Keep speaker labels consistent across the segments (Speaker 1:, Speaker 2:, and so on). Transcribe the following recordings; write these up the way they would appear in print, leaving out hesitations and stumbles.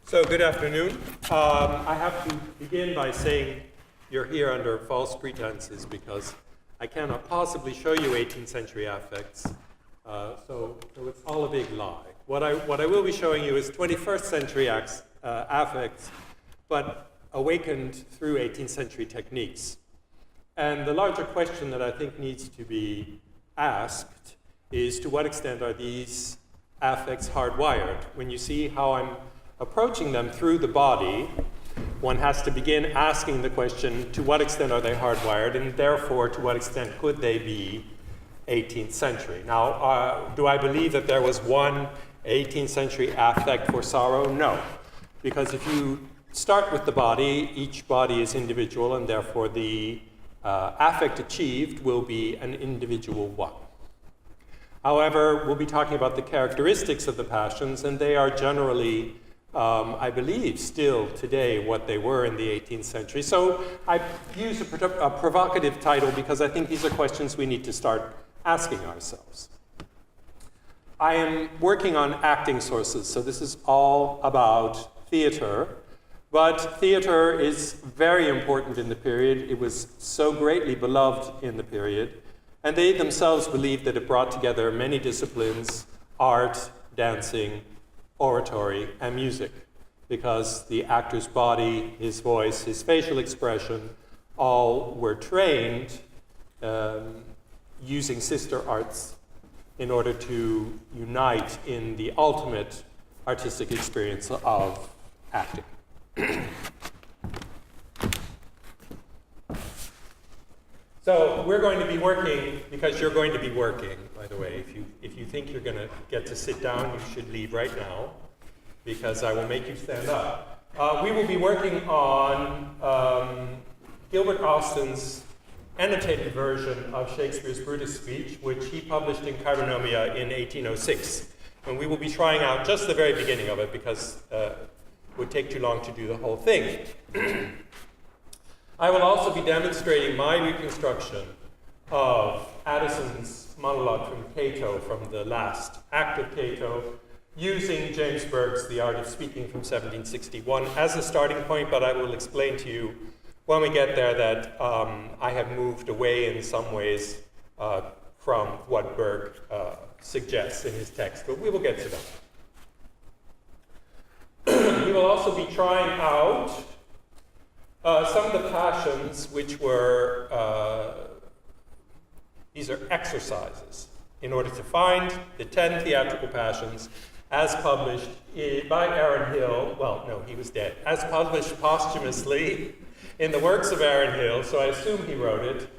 Speaker 1: So good afternoon. I have to begin by saying you're here under false pretenses because I cannot possibly show you 18th century affects. So it's all a big lie. What I will be showing you is 21st century affects, but awakened through 18th century techniques. And the larger question that I think needs to be asked is, to what extent are these affects hardwired? When you see how I'm approaching them through the body, one has to begin asking the question, to what extent are they hardwired, and therefore, to what extent could they be 18th century? Now, do I believe that there was one 18th century affect for sorrow? No. Because if you start with the body, each body is individual, and therefore the affect achieved will be an individual one. However, we'll be talking about the characteristics of the passions, and they are generally, I believe, still today what they were in the 18th century. So I use a provocative title because I think these are questions we need to start asking ourselves. I am working on acting sources, so this is all about theater. But theater is very important in the period. It was so greatly beloved in the period. And they themselves believed that it brought together many disciplines: art, dancing, oratory, and music, because the actor's body, his voice, his facial expression, all were trained using sister arts in order to unite in the ultimate artistic experience of acting. So we're going to be working, because you're going to be working, by the way. If you think you're going to get to sit down, you should leave right now, because I will make you stand up. We will be working on Gilbert Austin's annotated version of Shakespeare's Brutus speech, which he published in Chironomia in 1806. And we will be trying out just the very beginning of it, because it would take too long to do the whole thing. I will also be demonstrating my reconstruction of Addison's monologue from Cato, from the last act of Cato, using James Burke's The Art of Speaking from 1761 as a starting point, but I will explain to you when we get there that I have moved away in some ways from what Burke suggests in his text, but we will get to that. We will also be trying out some of the passions, which were, these are exercises in order to find the 10 theatrical passions as published by Aaron Hill. Well, no, he was dead. As published posthumously in the works of Aaron Hill, so I assume he wrote it,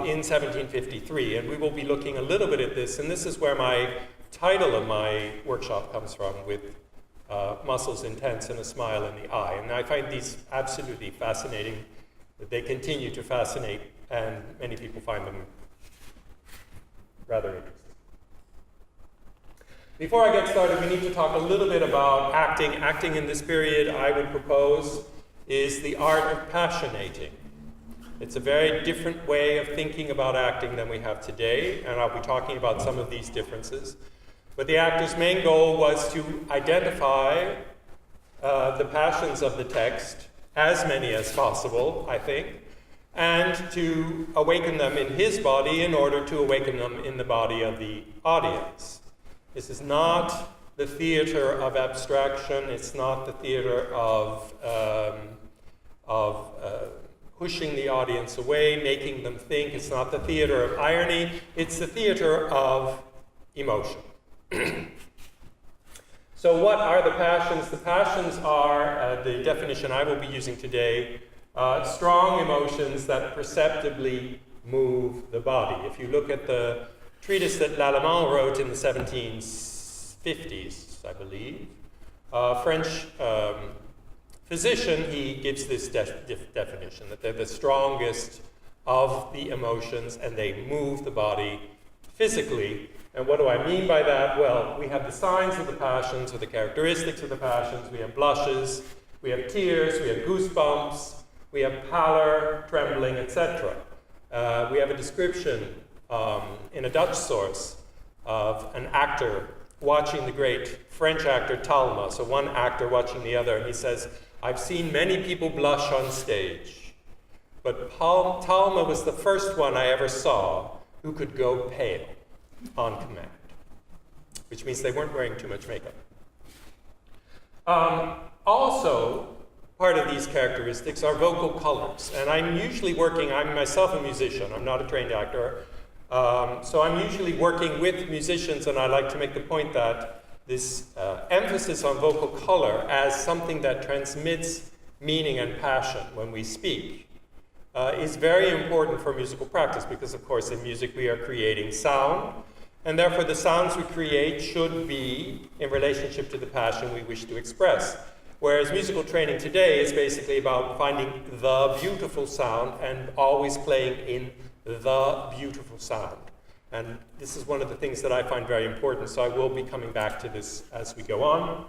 Speaker 1: in 1753. And we will be looking a little bit at this, and this is where my title of my workshop comes from, with muscles intense and a smile in the eye. And I find these absolutely fascinating. They continue to fascinate, and many people find them rather interesting. Before I get started, we need to talk a little bit about acting. Acting in this period, I would propose, is the art of passionating. It's a very different way of thinking about acting than we have today, and I'll be talking about some of these differences. But the actor's main goal was to identify the passions of the text, as many as possible, I think, and to awaken them in his body in order to awaken them in the body of the audience. This is not the theater of abstraction. It's not the theater of pushing the audience away, making them think. It's not the theater of irony. It's the theater of emotion. So what are the passions? The passions are, the definition I will be using today, strong emotions that perceptibly move the body. If you look at the treatise that Lallemand wrote in the 1750s, I believe, French physician, he gives this definition, that they're the strongest of the emotions and they move the body physically. And what do I mean by that? Well, we have the signs of the passions, or the characteristics of the passions. We have blushes, we have tears, we have goosebumps, we have pallor, trembling, etc. We have a description in a Dutch source of an actor watching the great French actor Talma, so one actor watching the other, and he says, "I've seen many people blush on stage, but Talma was the first one I ever saw who could go pale on command," which means they weren't wearing too much makeup. Also, part of these characteristics are vocal colors, and I'm myself a musician, I'm not a trained actor, so I'm usually working with musicians, and I like to make the point that this emphasis on vocal color as something that transmits meaning and passion when we speak is very important for musical practice, because of course in music we are creating sound, and therefore the sounds we create should be in relationship to the passion we wish to express. Whereas musical training today is basically about finding the beautiful sound and always playing in the beautiful sound. And this is one of the things that I find very important, so I will be coming back to this as we go on.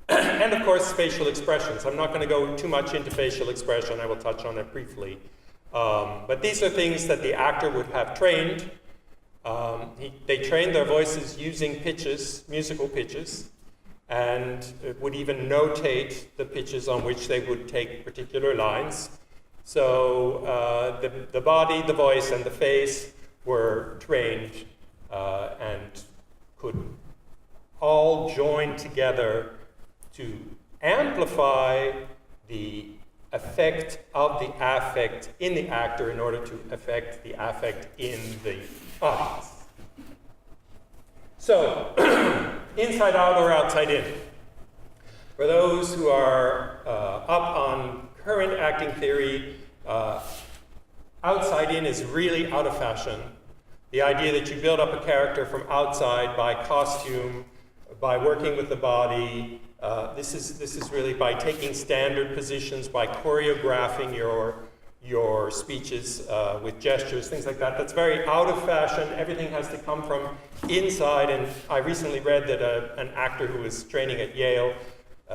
Speaker 1: And of course, facial expressions. I'm not going to go too much into facial expression, I will touch on it briefly. But these are things that the actor would have trained. They trained their voices using pitches, musical pitches, and would even notate the pitches on which they would take particular lines. So the body, the voice, and the face were trained and could all join together to amplify the effect of the affect in the actor in order to affect the affect in the audience. So, inside out or outside in. For those who are up on current acting theory, outside in is really out of fashion. The idea that you build up a character from outside by costume, by working with the body, this is really by taking standard positions, by choreographing your speeches with gestures, things like that. That's very out of fashion. Everything has to come from inside. And I recently read that an actor who was training at Yale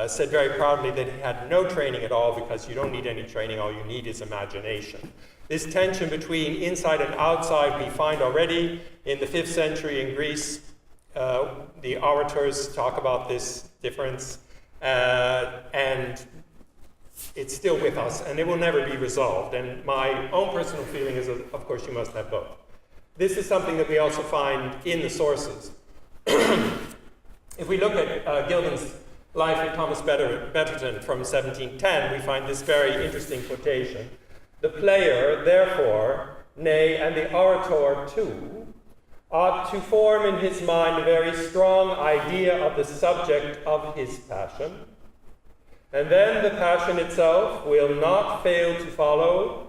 Speaker 1: said very proudly that he had no training at all, because you don't need any training, all you need is imagination. This tension between inside and outside we find already in the 5th century in Greece. The orators talk about this difference, and it's still with us, and it will never be resolved. And my own personal feeling is, of course, you must have both. This is something that we also find in the sources. If we look at Gilman's Life of Thomas Betterton from 1710, we find this very interesting quotation. "The player, therefore, nay, and the orator too, ought to form in his mind a very strong idea of the subject of his passion, and then the passion itself will not fail to follow,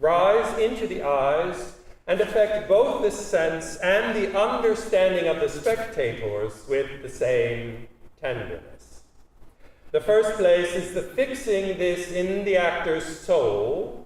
Speaker 1: rise into the eyes, and affect both the sense and the understanding of the spectators with the same tenderness. The first place is the fixing this in the actor's soul,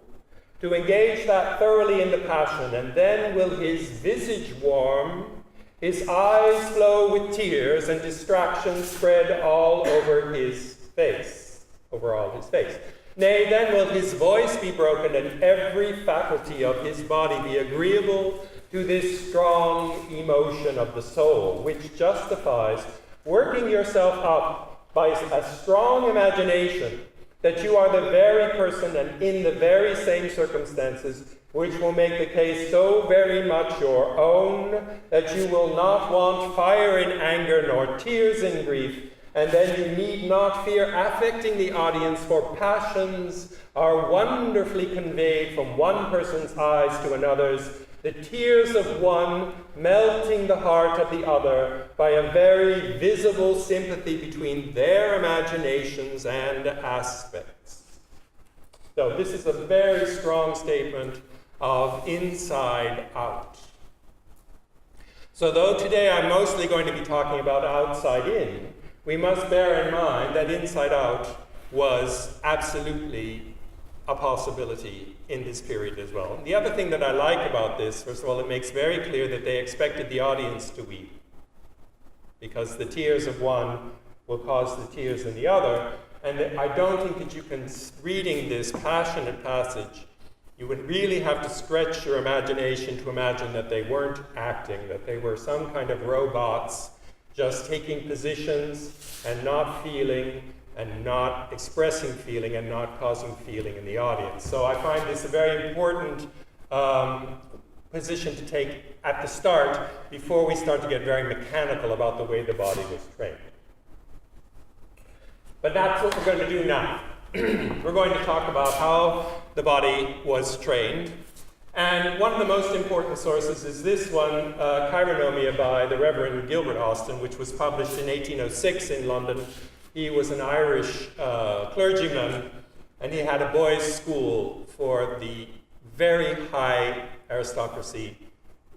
Speaker 1: to engage that thoroughly in the passion, and then will his visage warm, his eyes flow with tears, and distraction spread all over his face, over all his face. Nay, then will his voice be broken, and every faculty of his body be agreeable to this strong emotion of the soul, which justifies working yourself up by a strong imagination that you are the very person and in the very same circumstances, which will make the case so very much your own that you will not want fire in anger nor tears in grief, and then you need not fear affecting the audience, for passions are wonderfully conveyed from one person's eyes to another's, the tears of one melting the heart of the other by a very visible sympathy between their imaginations and aspects." So this is a very strong statement of inside out. So though today I'm mostly going to be talking about outside in, we must bear in mind that inside out was absolutely a possibility in this period as well. The other thing that I like about this, first of all, it makes very clear that they expected the audience to weep, because the tears of one will cause the tears in the other. And I don't think that you can, reading this passionate passage, you would really have to stretch your imagination to imagine that they weren't acting, that they were some kind of robots just taking positions and not feeling and not expressing feeling and not causing feeling in the audience. So I find this a very important position to take at the start before we start to get very mechanical about the way the body was trained. But that's what we're going to do now. We're going to talk about how the body was trained. And one of the most important sources is this one, Chironomia by the Reverend Gilbert Austin, which was published in 1806 in London. He was an Irish clergyman, and he had a boys' school for the very high aristocracy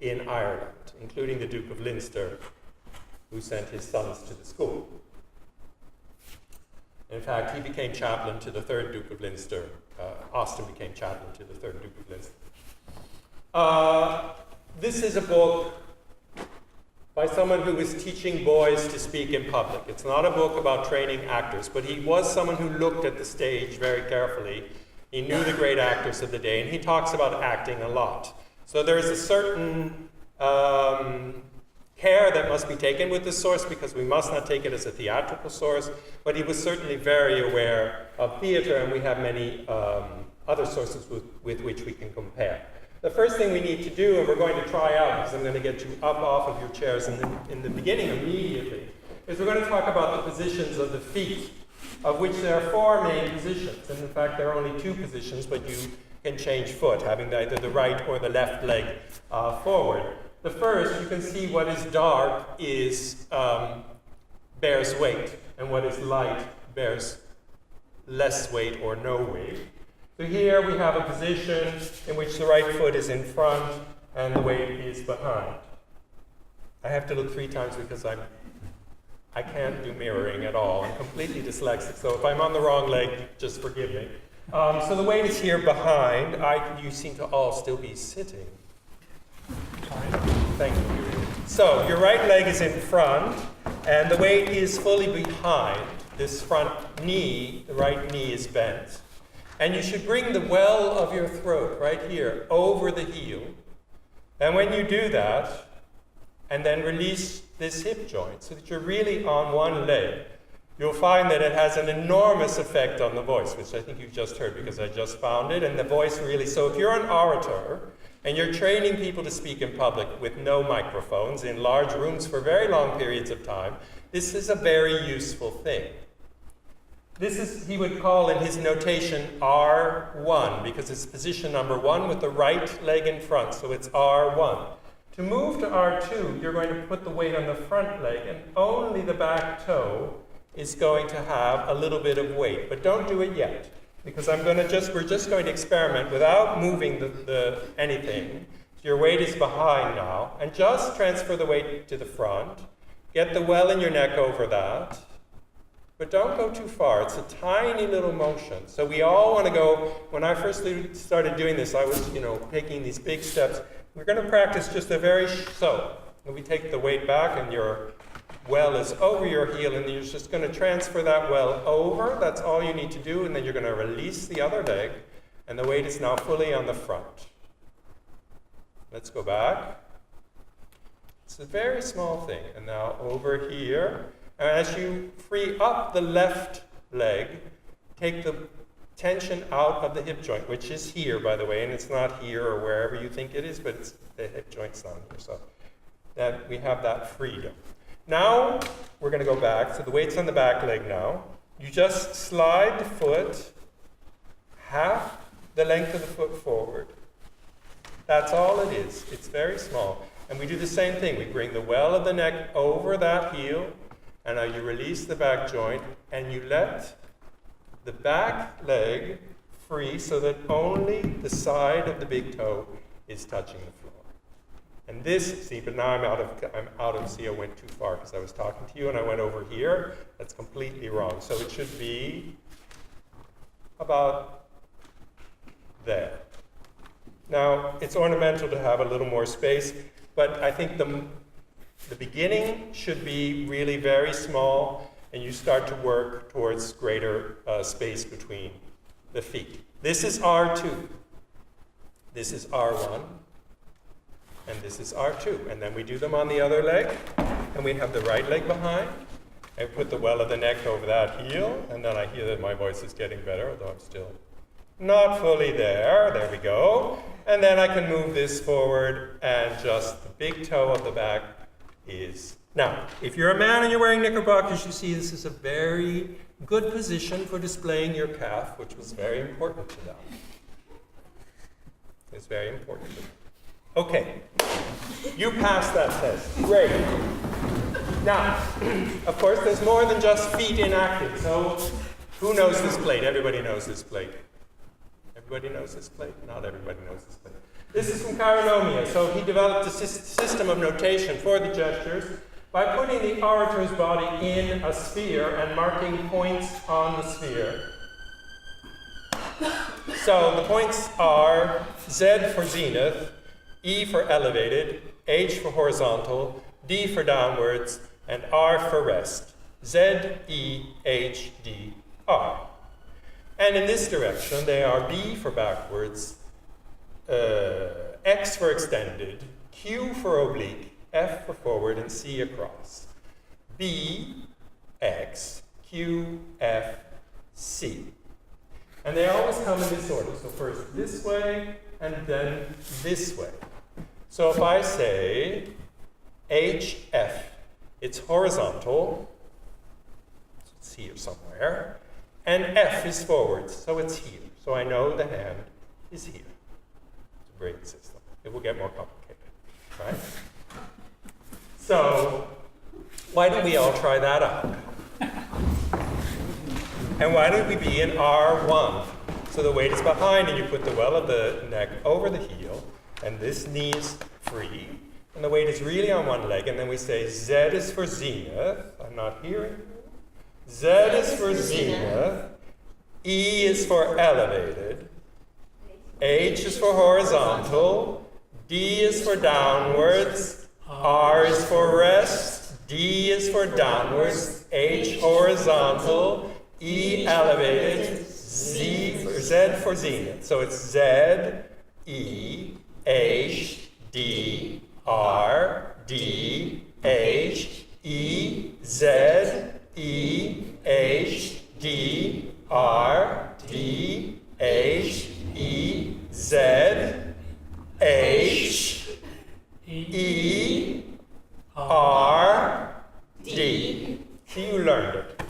Speaker 1: in Ireland, including the Duke of Leinster, who sent his sons to the school. In fact, he became chaplain to the third Duke of Leinster. Austin became chaplain to the third Duke of Leinster. This is a book by someone who was teaching boys to speak in public. It's not a book about training actors, but he was someone who looked at the stage very carefully. He knew the great actors of the day, and he talks about acting a lot. So there is a certain care that must be taken with this source, because we must not take it as a theatrical source, but he was certainly very aware of theater, and we have many other sources with which we can compare. The first thing we need to do, and we're going to try out, because I'm going to get you up off of your chairs in the beginning immediately, is we're going to talk about the positions of the feet, of which there are 4 main positions. And in fact, there are only 2 positions, but you can change foot, having either the right or the left leg forward. The first, you can see what is dark is bears weight, and what is light bears less weight or no weight. So here we have a position in which the right foot is in front and the weight is behind. I have to look 3 times because I can't do mirroring at all. I'm completely dyslexic, so if I'm on the wrong leg, just forgive me. So the weight is here behind. You seem to all still be sitting. Thank you. So your right leg is in front, and the weight is fully behind. This front knee, the right knee, is bent. And you should bring the well of your throat right here over the heel. And when you do that, and then release this hip joint so that you're really on one leg, you'll find that it has an enormous effect on the voice, which I think you've just heard because I just found it. And the voice really, so if you're an orator and you're training people to speak in public with no microphones in large rooms for very long periods of time, this is a very useful thing. This is, he would call in his notation R1, because it's position number 1 with the right leg in front, so it's R1. To move to R2, you're going to put the weight on the front leg, and only the back toe is going to have a little bit of weight. But don't do it yet, because we're just going to experiment without moving anything. So your weight is behind now, and just transfer the weight to the front. Get the well in your neck over that. But don't go too far. It's a tiny little motion. So we all want to go, when I first started doing this, I was, taking these big steps. We're going to practice just so we take the weight back and your well is over your heel, and you're just going to transfer that well over. That's all you need to do, and then you're going to release the other leg, and the weight is now fully on the front. Let's go back. It's a very small thing. And now over here. And as you free up the left leg, take the tension out of the hip joint, which is here, by the way, and it's not here or wherever you think it is, but it's the hip joint's down here, so that we have that freedom. Now we're going to go back, so the weight's on the back leg now. You just slide the foot half the length of the foot forward. That's all it is. It's very small. And we do the same thing. We bring the well of the neck over that heel, and now you release the back joint, and you let the back leg free so that only the side of the big toe is touching the floor. And this, see, but now I'm out of, see, I went too far because I was talking to you and I went over here. That's completely wrong. So it should be about there. Now, it's ornamental to have a little more space, but I think the beginning should be really very small, and you start to work towards greater space between the feet. This is R2. This is R1. And this is R2. And then we do them on the other leg. and we have the right leg behind. I put the well of the neck over that heel, and then I hear that my voice is getting better, although I'm still not fully there. There we go. And then I can move this forward, and just the big toe of the back is. Now, if you're a man and you're wearing knickerbockers, you see this is a very good position for displaying your calf, which was very important to them. It's very important to them. Okay, you passed that test. Great. Now, of course, there's more than just feet inactive. So, who knows this plate? Everybody knows this plate. Everybody knows this plate? Not everybody knows this plate. This is from Chironomia. So he developed a system of notation for the gestures by putting the orator's body in a sphere and marking points on the sphere. So the points are Z for zenith, E for elevated, H for horizontal, D for downwards, and R for rest. Z, E, H, D, R. And in this direction, they are B for backwards, X for extended, Q for oblique, F for forward, and C across. B, X, Q, F, C. And they always come in this order. So first this way, and then this way. So if I say H, F, it's horizontal. It's here somewhere. And F is forwards, so it's here. So I know the hand is here. It's a great system. It will get more complicated, right? So why don't we all try that out? And why don't we be in R1? So the weight is behind, and you put the well of the neck over the heel, and this knee is free, and the weight is really on one leg, and then we say Z is for zenith. I'm not hearing you. Z is for zenith, E is for elevated, H is for horizontal, D is for downwards, R is for rest, D is for downwards, H horizontal, E elevated, Z for zenith. So it's Z, E, H, D, R, D, H, E, Z, E, H, D, R, D, H, E, Z, H, E, R, D. See, you learned it.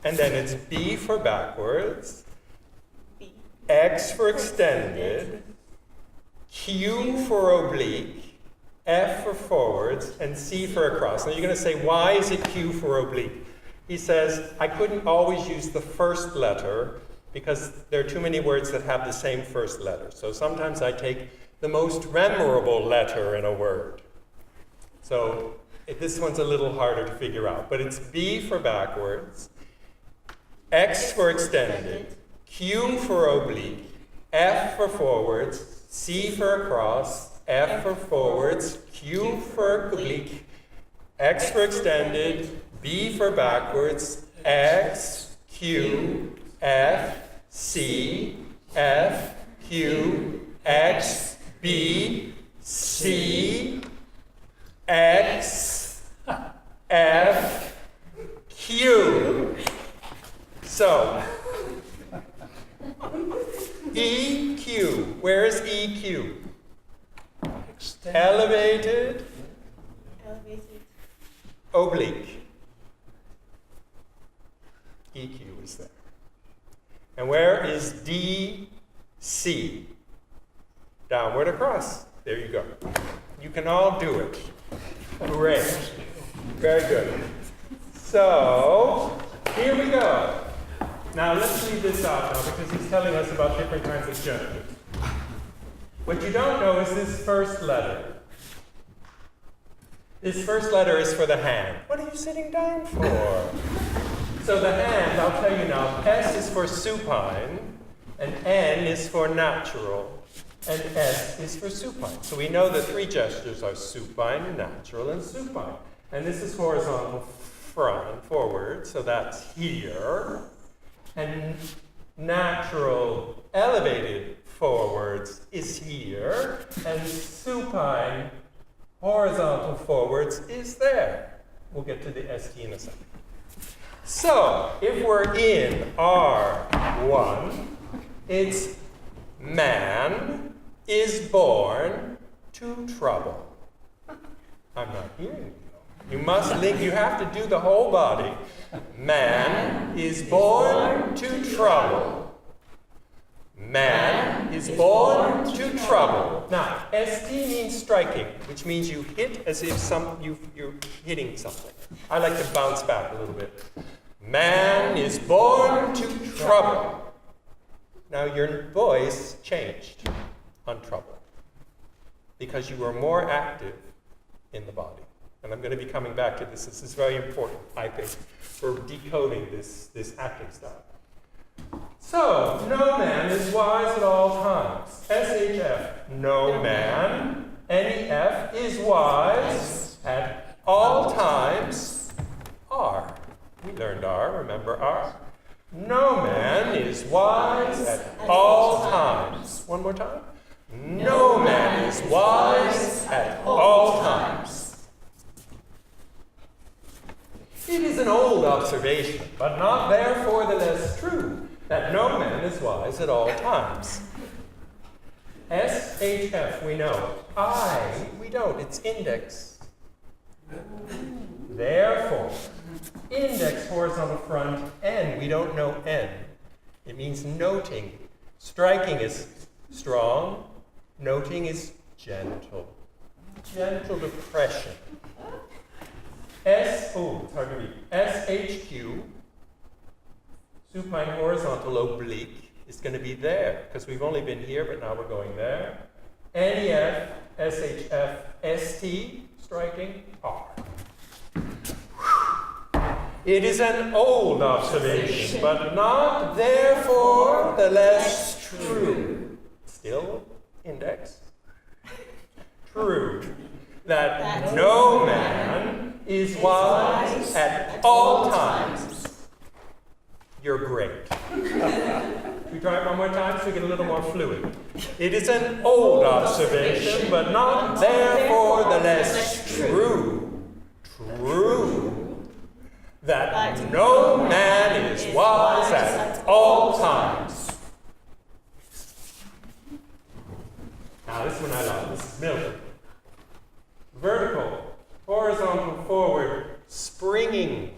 Speaker 1: And then it's B for backwards, X for extended, Q for oblique, F for forwards, and C for across. Now you're going to say, why is it Q for oblique? He says, I couldn't always use the first letter because there are too many words that have the same first letter. So sometimes I take the most memorable letter in a word. So this one's a little harder to figure out, but it's B for backwards, X for extended, Q for oblique, F for forwards, C for across, F for forwards, Q for oblique, X for extended, B for backwards, X, Q, F, C, F, Q, X, B, C, X, F, Q. So, EQ. Where is EQ? Elevated, oblique. EQ is there. And where is DC? Downward across. There you go. You can all do it. Great. Very good. So, here we go. Now let's leave this out now because he's telling us about different kinds of gestures. What you don't know is this first letter. This first letter is for the hand. What are you sitting down for? So the hand, I'll tell you now, S is for supine, and N is for natural, and S is for supine. So we know the three gestures are supine, natural, and supine. And this is horizontal front, forward, so that's here. And natural, elevated forwards is here, and supine horizontal forwards is there. We'll get to the ST in a second. So, if we're in R1, it's man is born to trouble. I'm not hearing you. You must link, you have to do the whole body. Man is born to trouble. Man is born to trouble. Now, ST means striking, which means you hit as if you're hitting something. I like to bounce back a little bit. Man is born to trouble. Now, your voice changed on trouble because you were more active in the body. And I'm going to be coming back to this. This is very important, I think, for decoding this acting style. So, no man is wise at all times. SHF, no man. NEF is wise at all times. R. We learned R, remember R? No man is wise at all times. One more time. No man is wise at all times. It is an old observation, but not therefore the less true, that no man is wise at all times. SHF, we know. I, we don't. It's index. Therefore, index horizontal front, N, we don't know N. It means noting. Striking is strong. Noting is gentle. Gentle depression. it's hard to read. SHQ, supine horizontal oblique, is going to be there, because we've only been here, but now we're going there. NEF, SHF, ST, striking, R. It is an old observation, but not therefore the less true. Still index. True. That no man is wise at all times. You're great. We try it one more time so we get a little more fluid. It is an old observation, but not therefore the less true. True. That no man is wise at all times. Now this one I love. This is Milton. Vertical, horizontal, forward, springing.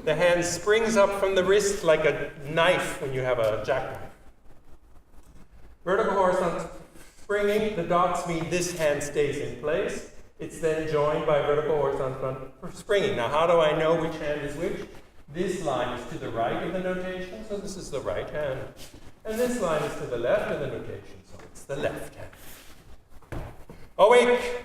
Speaker 1: The hand springs up from the wrist like a knife when you have a jackknife. Vertical, horizontal, springing. The dots mean this hand stays in place. It's then joined by vertical, horizontal, front for springing. Now, how do I know which hand is which? This line is to the right of the notation, so this is the right hand. And this line is to the left of the notation, so it's the left hand. Awake!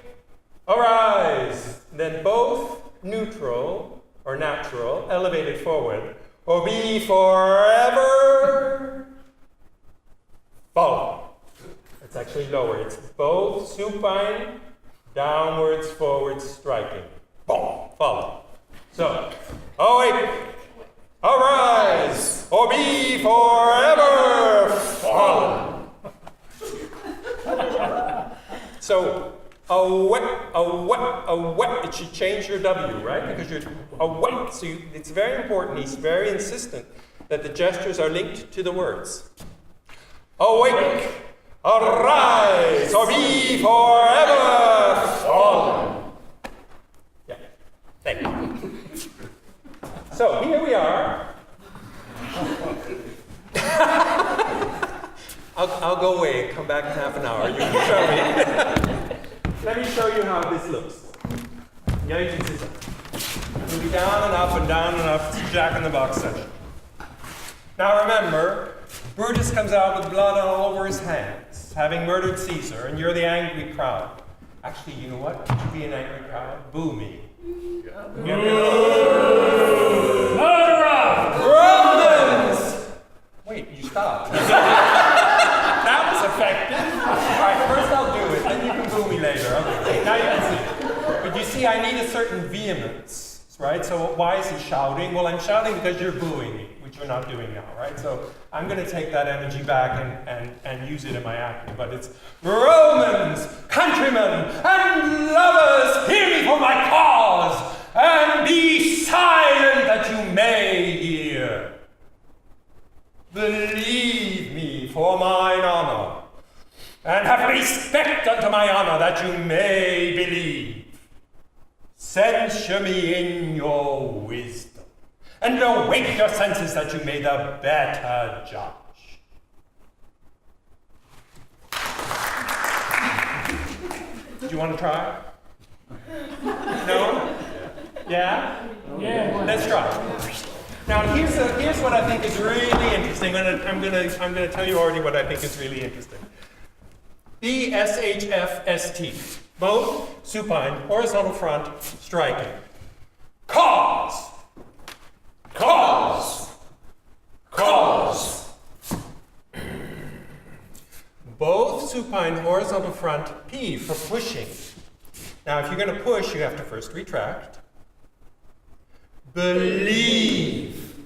Speaker 1: Arise! Then both neutral or natural, elevated forward, or be forever follow. It's actually lower. It's both supine, downwards, forwards, striking. Boom, follow. So, awake, arise, or be forever fallen. So, awake, it should change your W, right? Because you're awake. So it's very important, he's very insistent that the gestures are linked to the words. Awake, arise, or be forever fallen. Yeah, thank you. So here we are. I'll go away and come back in half an hour. You can show me. Let me show you how this looks. We'll be down and up and down and up. It's a jack-in-the-box session. Now remember, Brutus comes out with blood all over his hands, having murdered Caesar, and you're the angry crowd. Actually, you know what? Could you be an angry crowd? Boo me. Murderer! Romans! Wait, you stopped. That was effective. All right, first I'll do it, then you can boo me later. Okay, now you can see. But you see, I need a certain vehemence, right? So why is he shouting? Well, I'm shouting because you're booing me, which you're not doing now, right? So I'm going to take that energy back and use it in my acting. But it's Romans, countrymen, and lovers, hear me for my cause, and be silent that you may hear. Believe me for mine honor, and have respect unto my honor that you may believe. Censure me in your wisdom, and awake your senses that you may the better judge. Do you want to try? No? Yeah? Yeah. Let's try. Now here's what I think is really interesting. I'm gonna tell you already what I think is really interesting. BSHFST. Both supine, horizontal front, striking. Cause. Cause. Cause. Both supine, horizontal front, P for pushing. Now, if you're going to push, you have to first retract. Believe.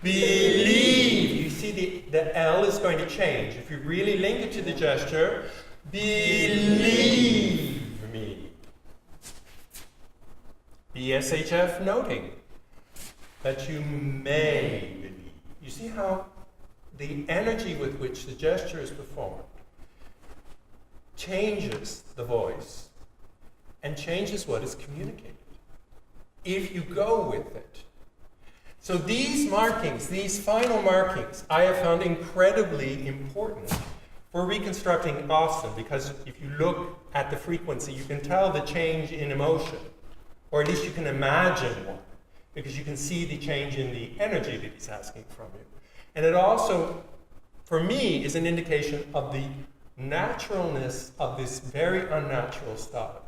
Speaker 1: Believe. You see the L is going to change. If you really link it to the gesture, believe me. BSHF noting that you may believe. You see how the energy with which the gesture is performed changes the voice and changes what is communicated, if you go with it. So these markings, these final markings, I have found incredibly important for reconstructing Austin, because if you look at the frequency, you can tell the change in emotion, or at least you can imagine one, because you can see the change in the energy that he's asking from you. And it also, for me, is an indication of the naturalness of this very unnatural style.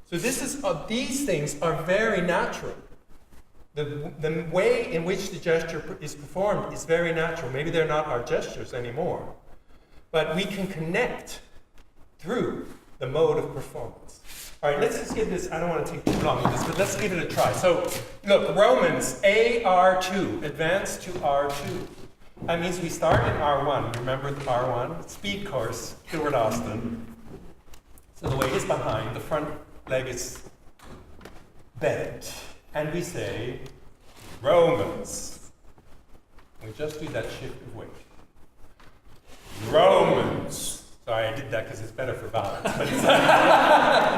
Speaker 1: So these things are very natural. The way in which the gesture is performed is very natural. Maybe they're not our gestures anymore, but we can connect through the mode of performance. All right, let's just give this, I don't want to take too long with this, but let's give it a try. So, look, Romans, AR2, advance to R2. That means we start in R1. Remember the R1? Speed course, Gilbert Austin. So the weight is behind, the front leg is bent. And we say, Romans. We just do that shift of weight. Romans. Sorry, I did that because it's better for balance, but it's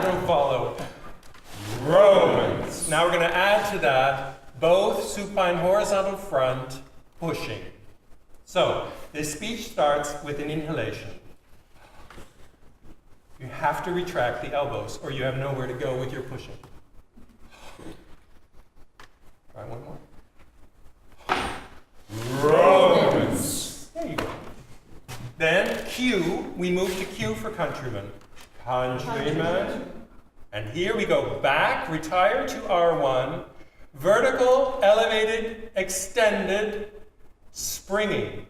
Speaker 1: don't follow. Romans. Now we're going to add to that both supine horizontal front pushing. So this speech starts with an inhalation. You have to retract the elbows or you have nowhere to go with your pushing. Try one more. Romans. There you go. Then Q, we move to Q for countrymen. Countrymen. And here we go back, retire to R1, vertical, elevated, extended, springing.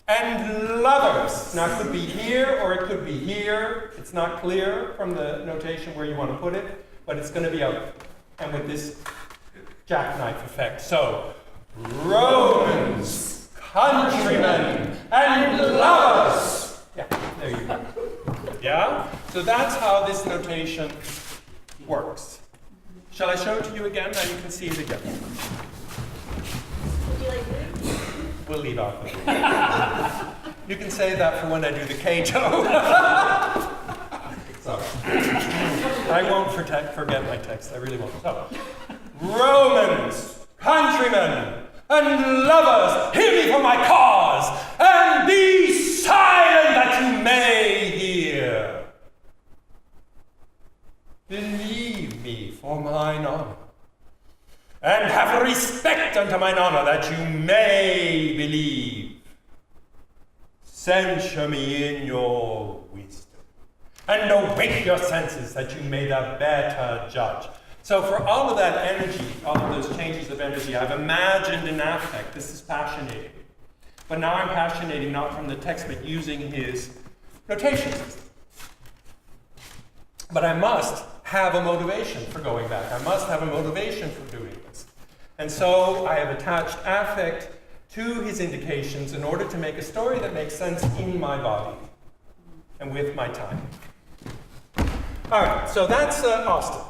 Speaker 1: And lovers. Now it could be here or it could be here. It's not clear from the notation where you want to put it, but it's going to be out. And with this jackknife effect. So, Romans, countrymen, and lovers. Yeah, there you go. Yeah? So that's how this notation works. Shall I show it to you again? Now you can see it again.
Speaker 2: Would you like to?
Speaker 1: We'll leave off with it. You can say that for when I do the Cato. Sorry. I won't forget my text. I really won't. So, Romans, countrymen, and lovers, hear me for my cause, and be silent that you may hear. Believe me for mine honor, and have respect unto mine honor that you may believe. Censure me in your wisdom, and awake your senses that you may the better judge. So for all of that energy, all of those changes of energy, I've imagined an affect. This is passionating. But now I'm passionating not from the text, but using his notation system. But I must have a motivation for going back. I must have a motivation for doing this. And so I have attached affect to his indications in order to make a story that makes sense in my body and with my time. All right, so that's Austin.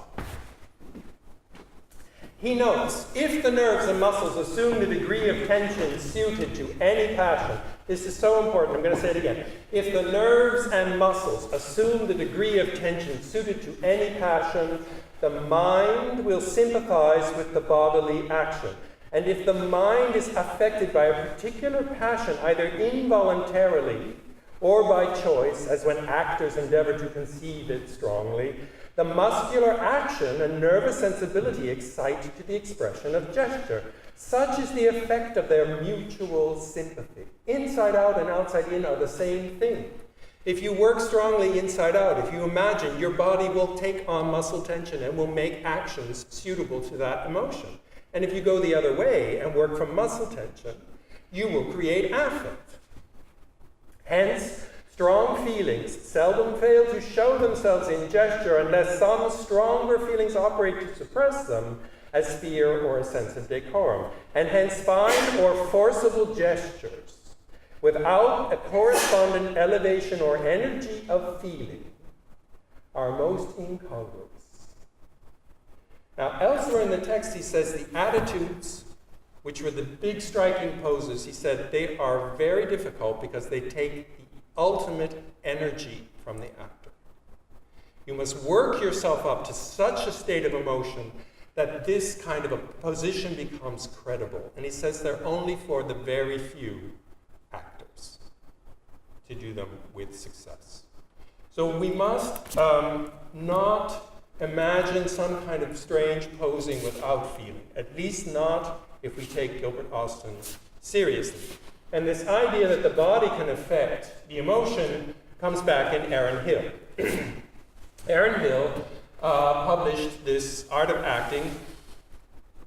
Speaker 1: He notes, if the nerves and muscles assume the degree of tension suited to any passion, this is so important, I'm going to say it again. If the nerves and muscles assume the degree of tension suited to any passion, the mind will sympathize with the bodily action. And if the mind is affected by a particular passion, either involuntarily or by choice, as when actors endeavor to conceive it strongly, the muscular action and nervous sensibility excite to the expression of gesture. Such is the effect of their mutual sympathy. Inside out and outside in are the same thing. If you work strongly inside out, if you imagine, your body will take on muscle tension and will make actions suitable to that emotion. And if you go the other way and work from muscle tension, you will create affect. Hence, strong feelings seldom fail to show themselves in gesture unless some stronger feelings operate to suppress them, as fear or a sense of decorum. And hence fine or forcible gestures, without a correspondent elevation or energy of feeling, are most incongruous. Now, elsewhere in the text, he says the attitudes, which were the big striking poses, he said they are very difficult because they take the ultimate energy from the actor. You must work yourself up to such a state of emotion that this kind of a position becomes credible. And he says they're only for the very few actors to do them with success. So we must not imagine some kind of strange posing without feeling, at least not if we take Gilbert Austin seriously. And this idea that the body can affect the emotion comes back in EAERN Hill. EAERN Hill published this Art of Acting.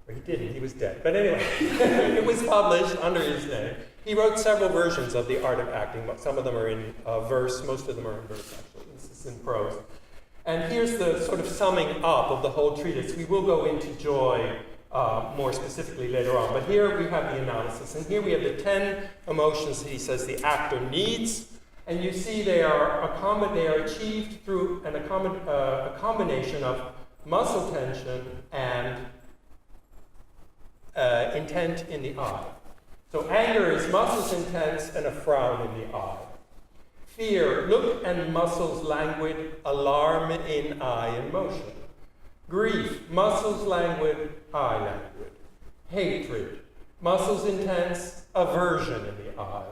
Speaker 1: Or he didn't, he was dead. But anyway, it was published under his name. He wrote several versions of the Art of Acting. Some of them are in verse, most of them are in verse, actually. This is in prose. And here's the sort of summing up of the whole treatise. We will go into joy more specifically later on. But here we have the analysis. And here we have the 10 emotions that he says the actor needs. And you see they are achieved through a combination of muscle tension and intent in the eye. So anger is muscles intense and a frown in the eye. Fear, look and muscles languid, alarm in eye and motion. Grief, muscles languid, eye languid. Hatred, muscles intense, aversion in the eye.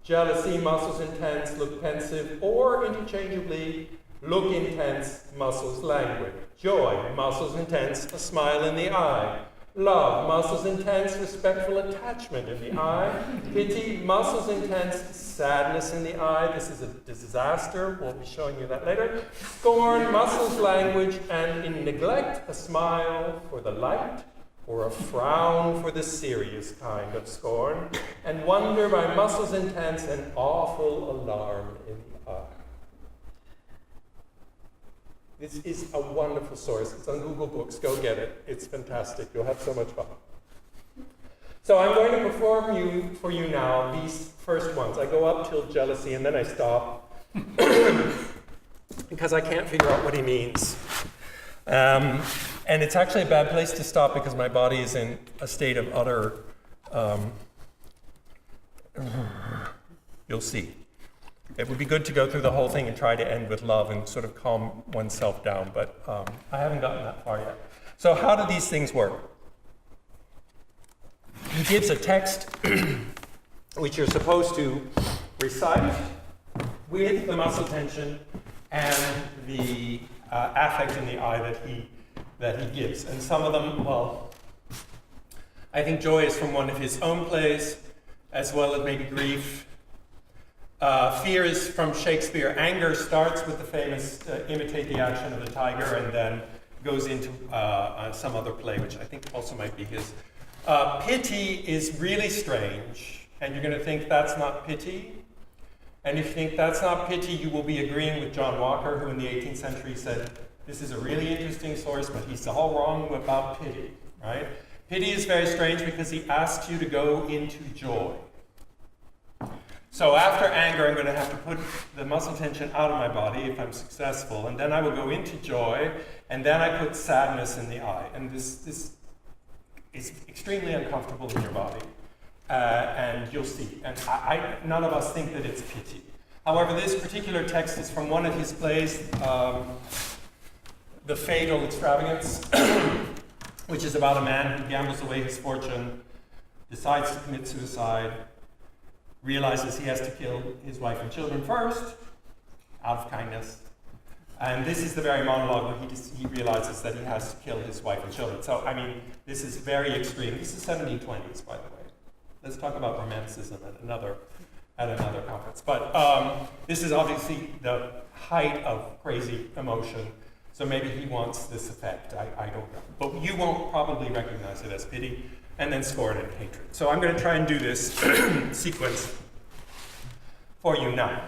Speaker 1: Jealousy, muscles intense, look pensive, or interchangeably, look intense, muscles languid. Joy, muscles intense, a smile in the eye. Love, muscles intense, respectful attachment in the eye. Pity, muscles intense, sadness in the eye. This is a disaster. We'll be showing you that later. Scorn, muscles language, and in neglect, a smile for the light, or a frown for the serious kind of scorn. And wonder by muscles intense, an awful alarm in the eye. This is a wonderful source. It's on Google Books. Go get it. It's fantastic. You'll have so much fun. So I'm going to perform for you now these first ones. I go up till jealousy and then I stop because I can't figure out what he means. And it's actually a bad place to stop because my body is in a state of utter, you'll see. It would be good to go through the whole thing and try to end with love and sort of calm oneself down, but I haven't gotten that far yet. So how do these things work? He gives a text which you're supposed to recite with the muscle tension and the affect in the eye that he gives. And some of them, well, I think joy is from one of his own plays, as well as maybe grief. Fear is from Shakespeare. Anger starts with the famous imitate the action of the tiger and then goes into some other play, which I think also might be his. Pity is really strange, and you're going to think that's not pity. And if you think that's not pity, you will be agreeing with John Walker, who in the 18th century said This is a really interesting source, but he's all wrong about pity, right? Pity is very strange because he asks you to go into joy. So after anger, I'm going to have to put the muscle tension out of my body if I'm successful, and then I will go into joy, and then I put sadness in the eye. And this is extremely uncomfortable in your body, and you'll see. And none of us think that it's pity. However, this particular text is from one of his plays, The Fatal Extravagance, which is about a man who gambles away his fortune, decides to commit suicide, realizes he has to kill his wife and children first, out of kindness. And this is the very monologue where he realizes that he has to kill his wife and children. So, I mean, this is very extreme. This is 1720s, by the way. Let's talk about romanticism at another conference. But this is obviously the height of crazy emotion. So maybe he wants this effect. I don't know. But you won't probably recognize it as pity, and then score it in hatred. So I'm going to try and do this sequence for you now.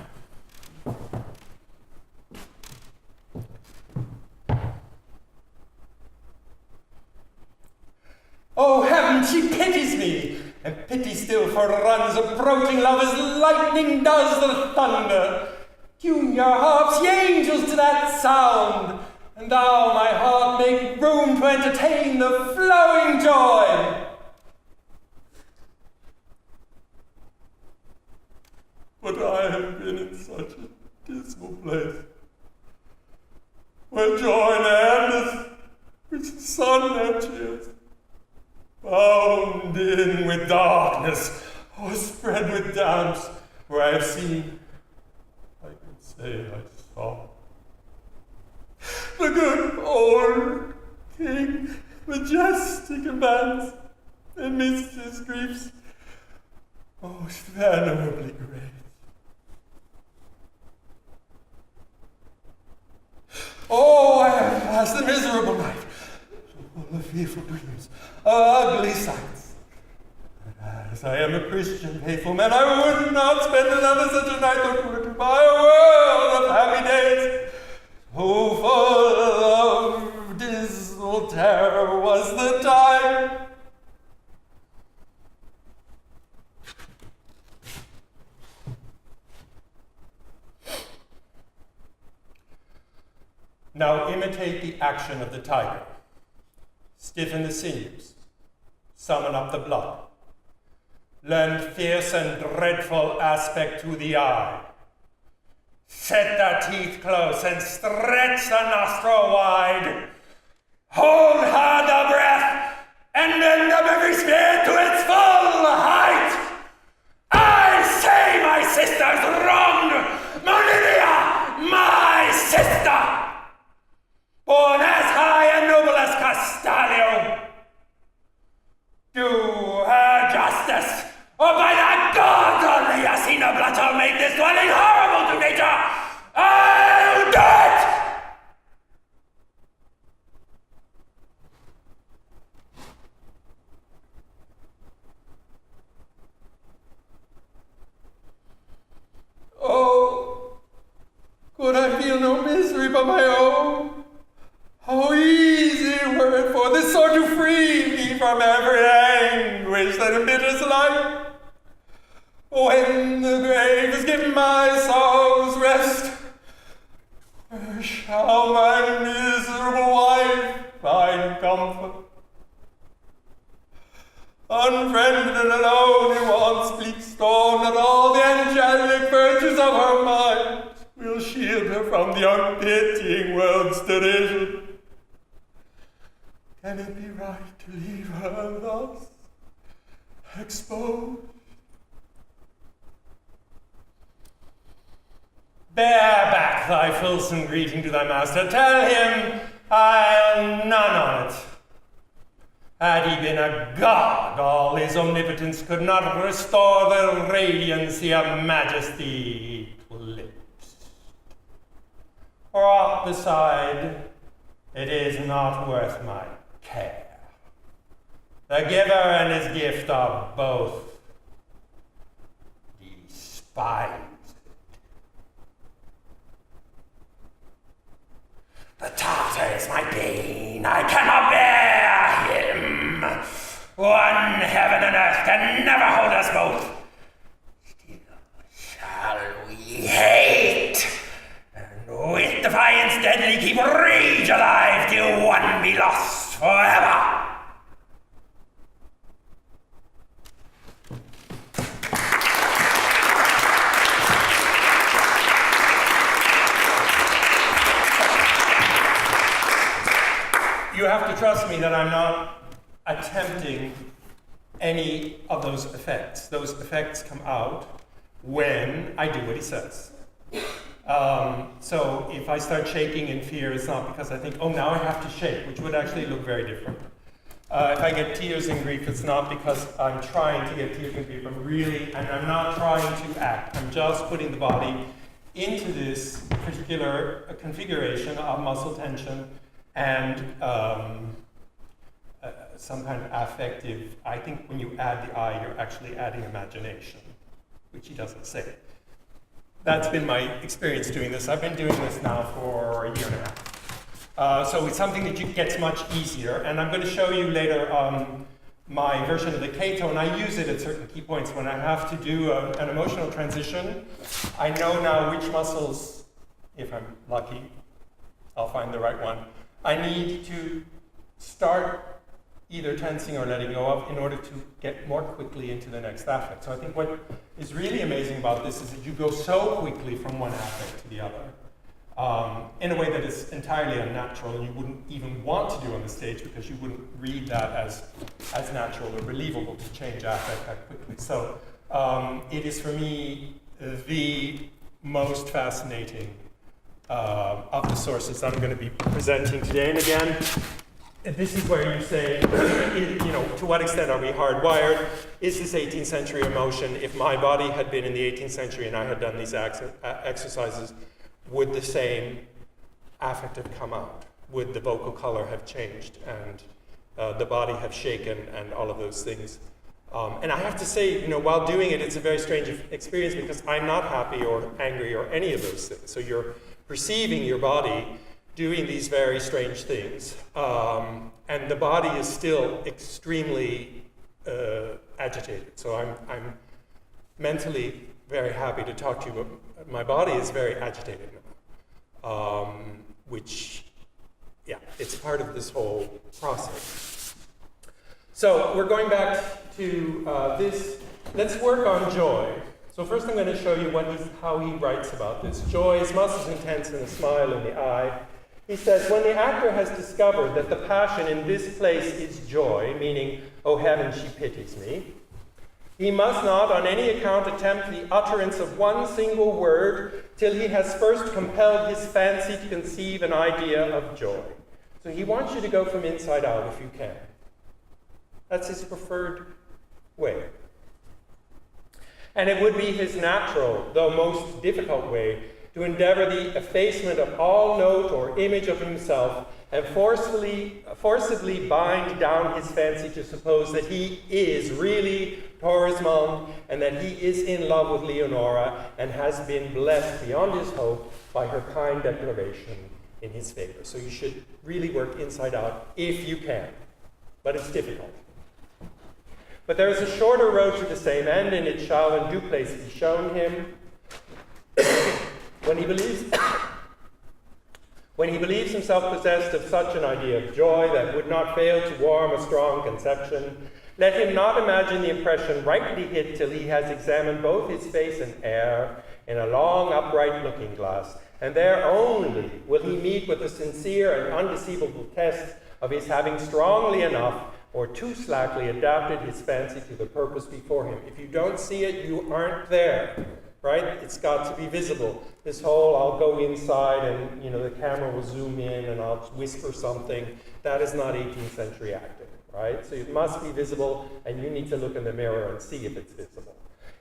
Speaker 1: Oh, heaven, she pities me, and pity still foreruns approaching love as lightning does the thunder. Tune your harps, ye angels, to that sound, and thou, my heart, make room to entertain the flowing joy. But I have been in such a dismal place, where joy ne'er endeth, which the sun ne'er cheers, bound in with darkness, or spread with damps, where I have seen, I can say I saw, the good old king, majestic advance, amidst his griefs, most venerably great. Oh, I have passed a miserable night, so full of fearful dreams, ugly sights. But as I am a Christian, faithful man, I would not spend another such a night that were to buy a world of happy days. So full of dismal terror was the time. Now imitate the action of the tiger. Stiffen the sinews. Summon up the blood. Lend fierce and dreadful aspect to the eye. Set the teeth close and stretch the nostril wide. Hold hard the breath and bend up every spirit to its full height. I say my sister's wronged. Monilia, my sister, born as high and noble as Castalio. Do her justice, or by the gods only a scene of blood shall make this dwelling horrible to nature. I'll do it! Oh, could I feel no misery but my own? How easy were it for this sword to free me from every anguish that embitters life. When the grave has given my sorrows rest, where shall my miserable wife find comfort? Unfriended and alone in one bleak storm, that all the angelic virtues of her mind will shield her from the unpitying world's derision. Can it be right to leave her thus exposed? Bear back thy fulsome greeting to thy master. Tell him I'll none on it. Had he been a god, all his omnipotence could not restore the radiancy of majesty eclipsed. For aught beside, it is not worth my care. The giver and his gift are both despised. The Tartar
Speaker 2: is my bane. I cannot bear him. One heaven and earth can never hold us both. Still shall we hate, and with defiance deadly keep rage alive till one be lost forever.
Speaker 1: You have to trust me that I'm not attempting any of those effects. Those effects come out when I do what he says. So if I start shaking in fear, it's not because I think, oh, now I have to shake, which would actually look very different. If I get tears in grief, it's not because I'm trying to get tears in grief. I'm not trying to act. I'm just putting the body into this particular configuration of muscle tension and some kind of affective. I think when you add the I, you're actually adding imagination, which he doesn't say. That's been my experience doing this. I've been doing this now for a year and a half. So it's something that gets much easier, and I'm going to show you later my version of the K tone. I use it at certain key points when I have to do an emotional transition. I know now which muscles, if I'm lucky, I'll find the right one, I need to start either tensing or letting go of in order to get more quickly into the next affect. So I think what is really amazing about this is that you go so quickly from one affect to the other in a way that is entirely unnatural and you wouldn't even want to do on the stage because you wouldn't read that as natural or believable to change affect that quickly. So it is for me the most fascinating of the sources that I'm going to be presenting today. And again, this is where you say, to what extent are we hardwired? Is this 18th century emotion? If my body had been in the 18th century and I had done these exercises, would the same affect have come out? Would the vocal color have changed and the body have shaken and all of those things? And I have to say, while doing it, it's a very strange experience because I'm not happy or angry or any of those things. So you're perceiving your body doing these very strange things. And the body is still extremely agitated. So I'm mentally very happy to talk to you, but my body is very agitated now, which, yeah, it's part of this whole process. So we're going back to this. Let's work on joy. So first I'm going to show you how he writes about this. Joy is muscles intense and a smile in the eye. He says, when the actor has discovered that the passion in this place is joy, meaning, oh heaven, she pities me, he must not on any account attempt the utterance of one single word till he has first compelled his fancy to conceive an idea of joy. So he wants you to go from inside out if you can. That's his preferred way. And it would be his natural, though most difficult way, to endeavor the effacement of all note or image of himself and forcibly bind down his fancy to suppose that he is really Torismond and that he is in love with Leonora and has been blessed beyond his hope by her kind declaration in his favor. So you should really work inside out if you can, but it's difficult. But there is a shorter road to the same end, and it shall in due place be shown him when he believes himself possessed of such an idea of joy that would not fail to warm a strong conception. Let him not imagine the impression rightly hit till he has examined both his face and air in a long upright looking glass, and there only will he meet with a sincere and undeceivable test of his having strongly enough or too slackly adapted his fancy to the purpose before him. If you don't see it, you aren't there, right? It's got to be visible. This whole, I'll go inside and, the camera will zoom in and I'll whisper something, that is not 18th century acting, right? So it must be visible and you need to look in the mirror and see if it's visible.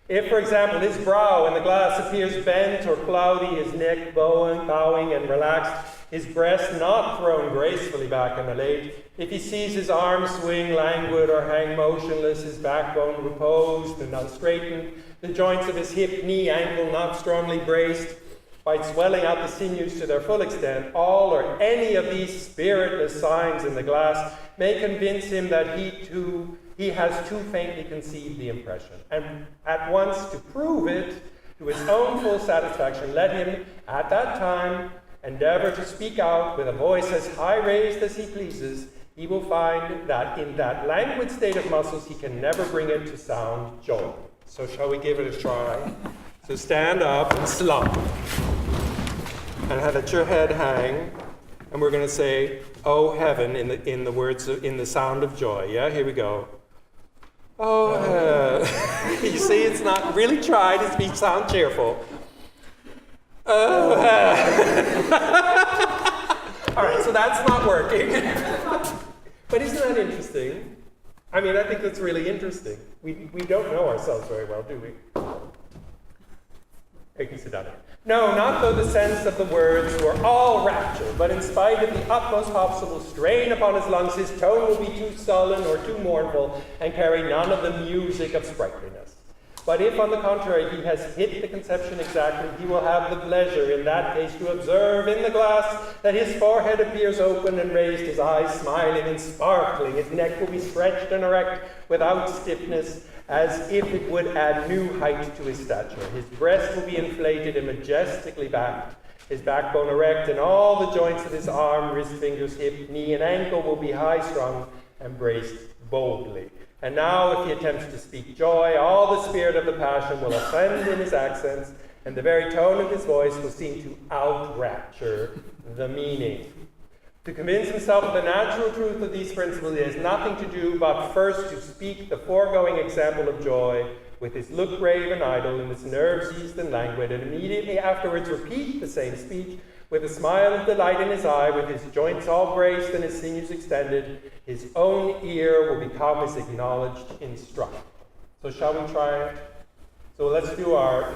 Speaker 1: If, for example, his brow in the glass appears bent or cloudy, his neck bowing and relaxed, his breast not thrown gracefully back and elate, if he sees his arms swing languid or hang motionless, his backbone reposed and unstraightened, the joints of his hip, knee, ankle not strongly braced, by swelling out the sinews to their full extent, all or any of these spiritless signs in the glass may convince him that he has too faintly conceived the impression. And at once, to prove it to his own full satisfaction, let him at that time endeavor to speak out with a voice as high raised as he pleases. He will find that in that languid state of muscles he can never bring it to sound joy. So shall we give it a try? So stand up and slump. And let your head hang. And we're going to say, "Oh heaven," in the words in the sound of joy. Yeah, here we go. Oh heaven. You see, it's not really try to sound cheerful. Oh heaven. All right, so that's not working. But isn't that interesting? I mean, I think that's really interesting. We don't know ourselves very well, do we? You can sit down. No, not though the sense of the words were all rapture, but in spite of the utmost possible strain upon his lungs, his tone will be too sullen or too mournful, and carry none of the music of sprightliness. But if, on the contrary, he has hit the conception exactly, he will have the pleasure in that case to observe in the glass that his forehead appears open and raised, his eyes smiling and sparkling, his neck will be stretched and erect without stiffness, as if it would add new height to his stature. His breast will be inflated and majestically backed, his backbone erect, and all the joints of his arm, wrist, fingers, hip, knee, and ankle will be high strung and braced boldly. And now, if he attempts to speak joy, all the spirit of the passion will ascend in his accents, and the very tone of his voice will seem to out-rapture the meaning. To convince himself of the natural truth of these principles, he has nothing to do but first to speak the foregoing example of joy, with his look grave and idle, and his nerves eased and languid, and immediately afterwards repeat the same speech, with a smile of delight in his eye, with his joints all braced and his sinews extended. His own ear will become his acknowledged instructor. So shall we try it? So let's do our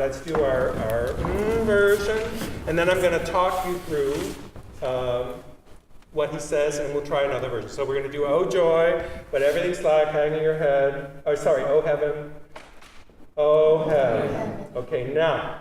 Speaker 1: version, and then I'm going to talk you through what he says, and we'll try another version. So we're going to do "Oh joy," but everything's slack, hanging your head. Oh, sorry, "Oh heaven." Oh heaven. Okay, now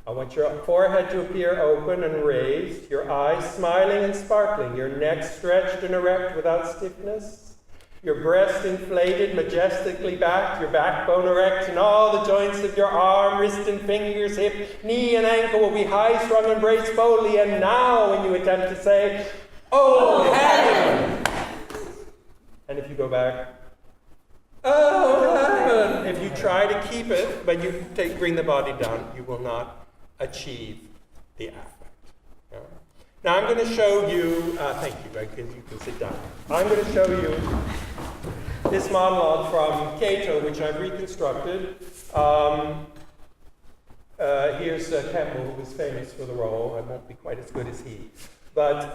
Speaker 1: I want your forehead to appear open and raised, your eyes smiling and sparkling, your neck stretched and erect without stiffness, your breast inflated, majestically back, your backbone erect, and all the joints of your arm, wrist, and fingers, hip, knee, and ankle will be high-strung and braced boldly. And now, when you attempt to say, "Oh, heaven!" And if you go back, "Oh, heaven!" If you try to keep it, but you bring the body down, you will not achieve the affect. Yeah. Now I'm going to show you, thank you, you can sit down. I'm going to show you this monologue from Cato, which I've reconstructed. Here's Campbell, who was famous for the role. I won't be quite as good as he. But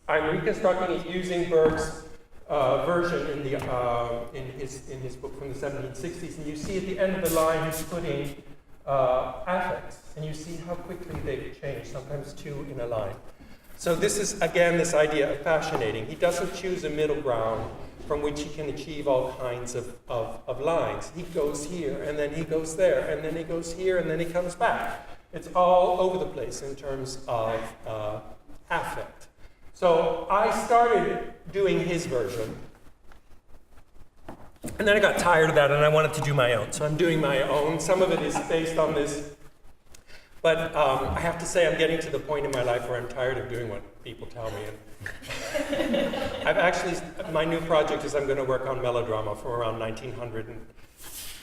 Speaker 1: I'm reconstructing it using Burke's version in his book from the 1760s. And you see at the end of the line, he's putting affects, and you see how quickly they've changed, sometimes two in a line. So this is, again, this idea of passionating. He doesn't choose a middle ground from which he can achieve all kinds of lines. He goes here, and then he goes there, and then he goes here, and then he comes back. It's all over the place in terms of affect. So I started doing his version, and then I got tired of that, and I wanted to do my own. So I'm doing my own. Some of it is based on this. But I have to say I'm getting to the point in my life where I'm tired of doing what people tell me. And I've actually, my new project is I'm going to work on melodrama from around 1900, and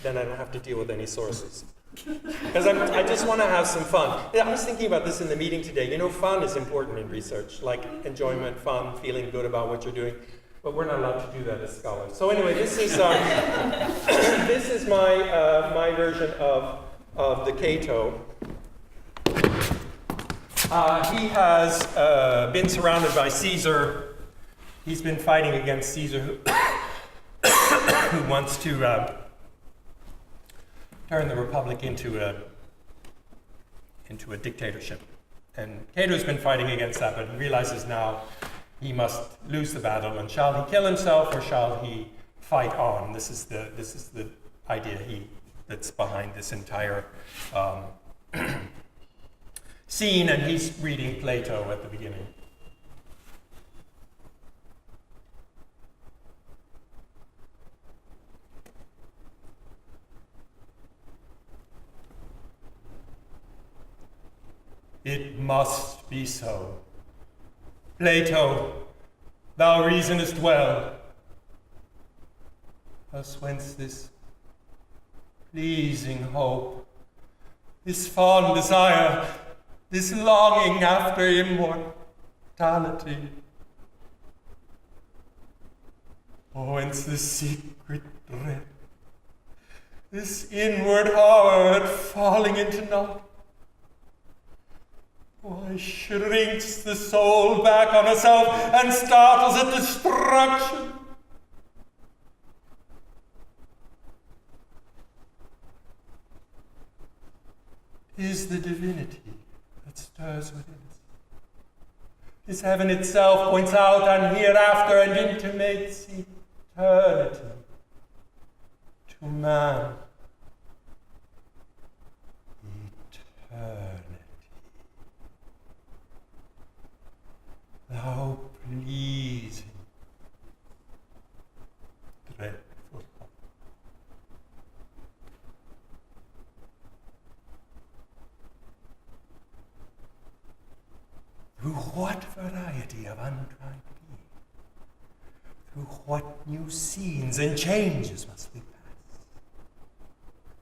Speaker 1: then I don't have to deal with any sources. Because I just want to have some fun. I was thinking about this in the meeting today. You know, fun is important in research, like enjoyment, fun, feeling good about what you're doing. But we're not allowed to do that as scholars. So anyway, this is this is my version of the Cato. He has been surrounded by Caesar. He's been fighting against Caesar, who wants to turn the republic into a dictatorship. And Cato's been fighting against that, but he realizes now he must lose the battle, and shall he kill himself or shall he fight on? This is the idea he that's behind this entire scene, and he's reading Plato at the beginning. It must be so. Plato, thou reasonest well. Thus whence this pleasing hope, this fond desire, this longing after immortality? Or whence this secret dread, this inward horror at falling into naught? Why shrinks the soul back on herself and startles at destruction? Is the divinity that stirs within us. His heaven itself points out an hereafter and intimates eternity to man. Eternity. Thou pleasing, dreadful hope. Through what variety of untried being, through what new scenes and changes must we pass?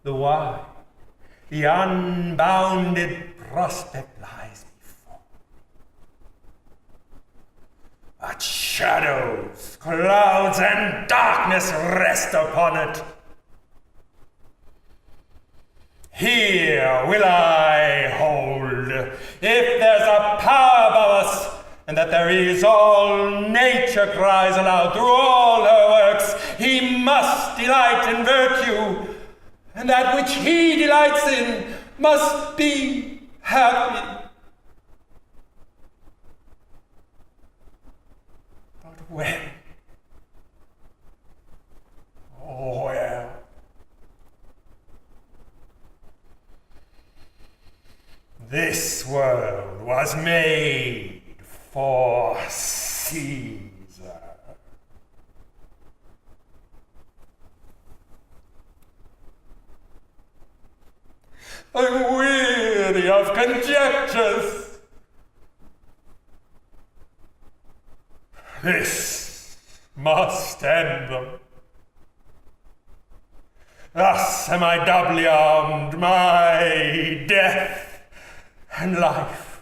Speaker 1: The wide, the unbounded prospect lies before. But shadows, clouds, and darkness rest upon it. Here will I hold, if there's a power above us, and that there is, all nature cries aloud through all her works, he must delight in virtue, and that which he delights in must be happy. But when? Oh, where? This world was made for Caesar. I'm weary of conjectures. This must end them. Thus am I doubly armed, my death and life,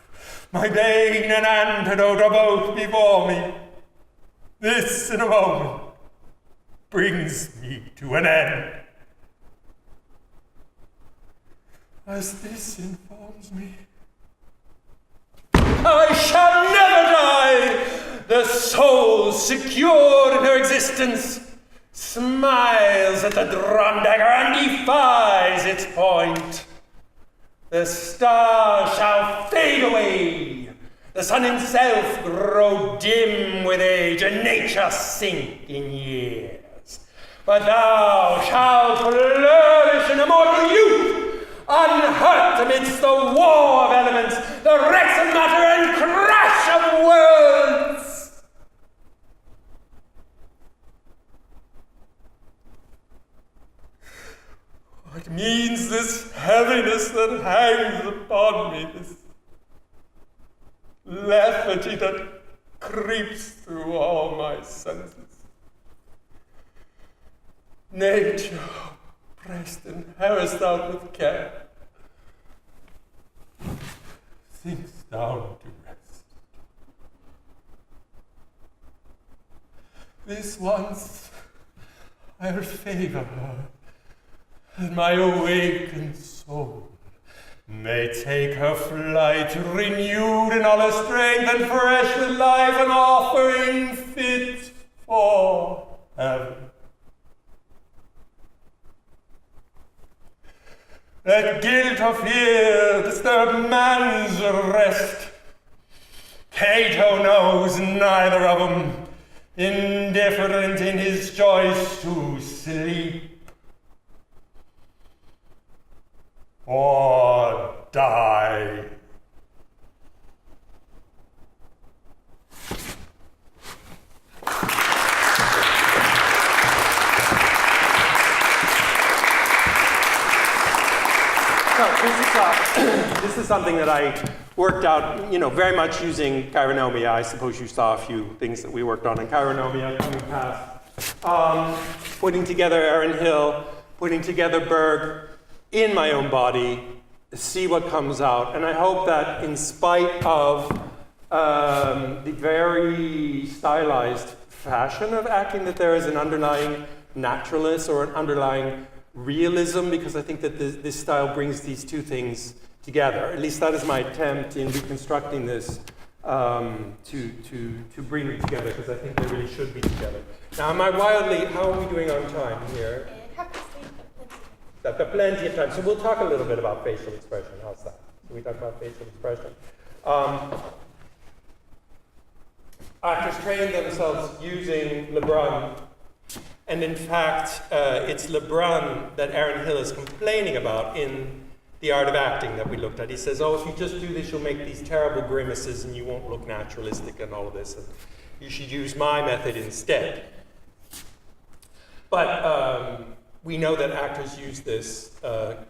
Speaker 1: my bane and antidote are both before me. This, in a moment, brings me to an end. As this informs me, I shall never die. The soul, secure in her existence, smiles at the drum dagger and defies its point. The stars shall fade away, the sun himself grow dim with age, and nature sink in years. But thou shalt flourish in immortal youth, unhurt amidst the war of elements, the wrecks of matter and crash of worlds. What means this heaviness that hangs upon me, this lethargy that creeps through all my senses? Nature, pressed and harassed out with care, sinks down to rest. This once I'll favor her, and my awakened soul may take her flight, renewed in all her strength and fresh with life, an offering fit for heaven. Let guilt or fear disturb man's rest. Cato knows neither of 'em, indifferent in his choice to sleep.
Speaker 2: or die.
Speaker 1: This is something that I worked out, very much using chironomia. I suppose you saw a few things that we worked on in chironomia coming past. Putting together Aaron Hill, putting together Berg in my own body, see what comes out. And I hope that in spite of the very stylized fashion of acting, that there is an underlying naturalness or an underlying realism, because I think that this style brings these two things together. At least that is my attempt in reconstructing this to bring them together, because I think they really should be together. Now, how are we doing on time here? Got plenty of time. So we'll talk a little bit about facial expression. How's that? So we talk about facial expression. Actors train themselves using Lebrun. And in fact, it's Lebrun that Aaron Hill is complaining about in The Art of Acting that we looked at. He says, if you just do this, you'll make these terrible grimaces and you won't look naturalistic and all of this. And you should use my method instead. But we know that actors use this.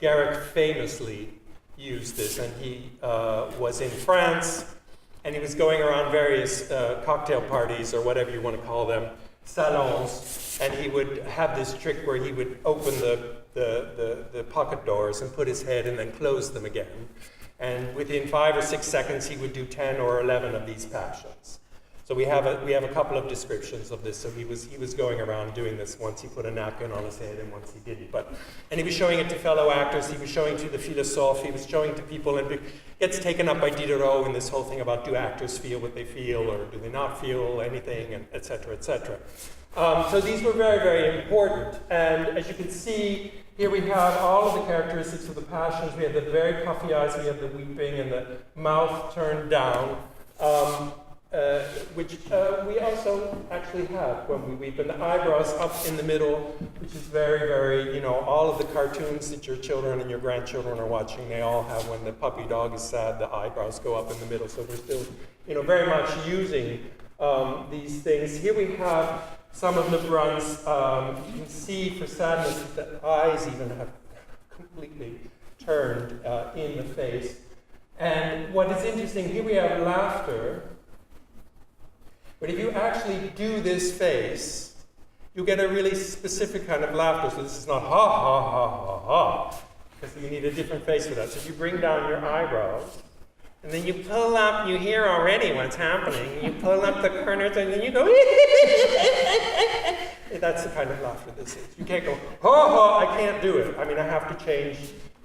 Speaker 1: Garrick famously used this, and he was in France, and he was going around various cocktail parties, or whatever you want to call them, salons, and he would have this trick where he would open the pocket doors and put his head and then close them again. And within 5 or 6 seconds, he would do 10 or 11 of these passions. So we have a couple of descriptions of this. So he was going around doing this. Once he put a napkin on his head, and once he didn't. And he was showing it to fellow actors. He was showing to the philosophe. He was showing to people, and it gets taken up by Diderot in this whole thing about, do actors feel what they feel, or do they not feel anything, and et cetera, et cetera. So these were very, very important. And as you can see, here we have all of the characteristics of the passions. We have the very puffy eyes. We have the weeping and the mouth turned down. Which we also actually have when we weep, and the eyebrows up in the middle, which is very, very, all of the cartoons that your children and your grandchildren are watching, they all have, when the puppy dog is sad, the eyebrows go up in the middle. So we're still, very much using these things. Here we have some of Lebrun's, you can see for sadness that the eyes even have completely turned in the face. And what is interesting, here we have laughter. But if you actually do this face, you get a really specific kind of laughter. So this is not ha, ha, ha, ha, ha, because you need a different face for that. So you bring down your eyebrows, and then you pull up, you hear already what's happening. You pull up the corners, and then you go, that's the kind of laughter this is. You can't go, ha, ha, I can't do it. I have to change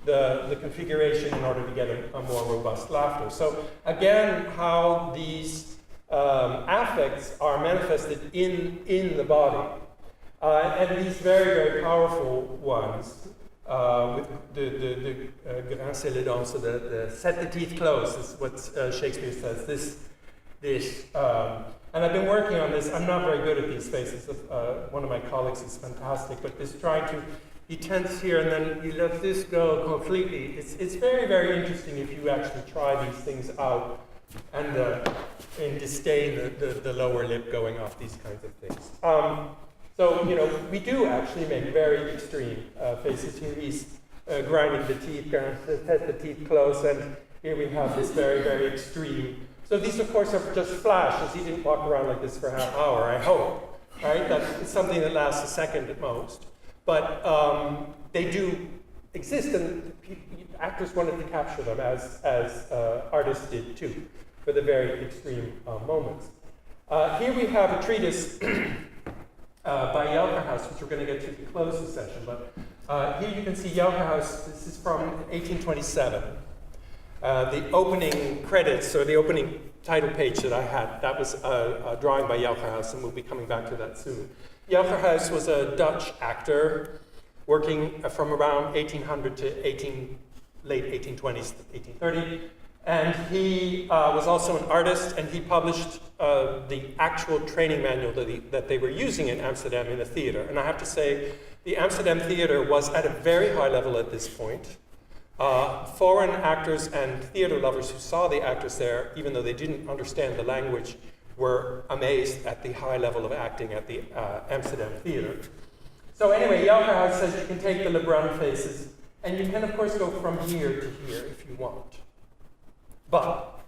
Speaker 1: the configuration in order to get a more robust laughter. So again, how these affects are manifested in the body. And these very, very powerful ones, with the grincer les dents, so the set the teeth close, is what Shakespeare says. And I've been working on this. I'm not very good at these faces. One of my colleagues is fantastic, but this trying to be tense here and then you let this go completely. It's very, very interesting if you actually try these things out. And disdain the lower lip going off, these kinds of things. So, we do actually make very extreme faces. Here he's grinding the teeth, set the teeth close, and here we have this very, very extreme. So these, of course, are just flashes. He didn't walk around like this for a half hour, I hope. Right? That's something that lasts a second at most. But they do exist, and actors wanted to capture them as artists did too, for the very extreme moments. Here we have a treatise by Jelkerhuis, which we're going to get to close the session. But here you can see Jelkerhuis. This is from 1827. The opening credits, or the opening title page that I had, that was a drawing by Jelkerhuis, and we'll be coming back to that soon. Jelkerhuis was a Dutch actor working from around 1800 to late 1820s, 1830. And he was also an artist, and he published the actual training manual that they were using in Amsterdam in the theater. And I have to say, the Amsterdam theater was at a very high level at this point. Foreign actors and theater lovers who saw the actors there, even though they didn't understand the language, were amazed at the high level of acting at the Amsterdam theater. So anyway, Jelgerhuis says you can take the Lebrun faces, and you can of course go from here to here if you want. But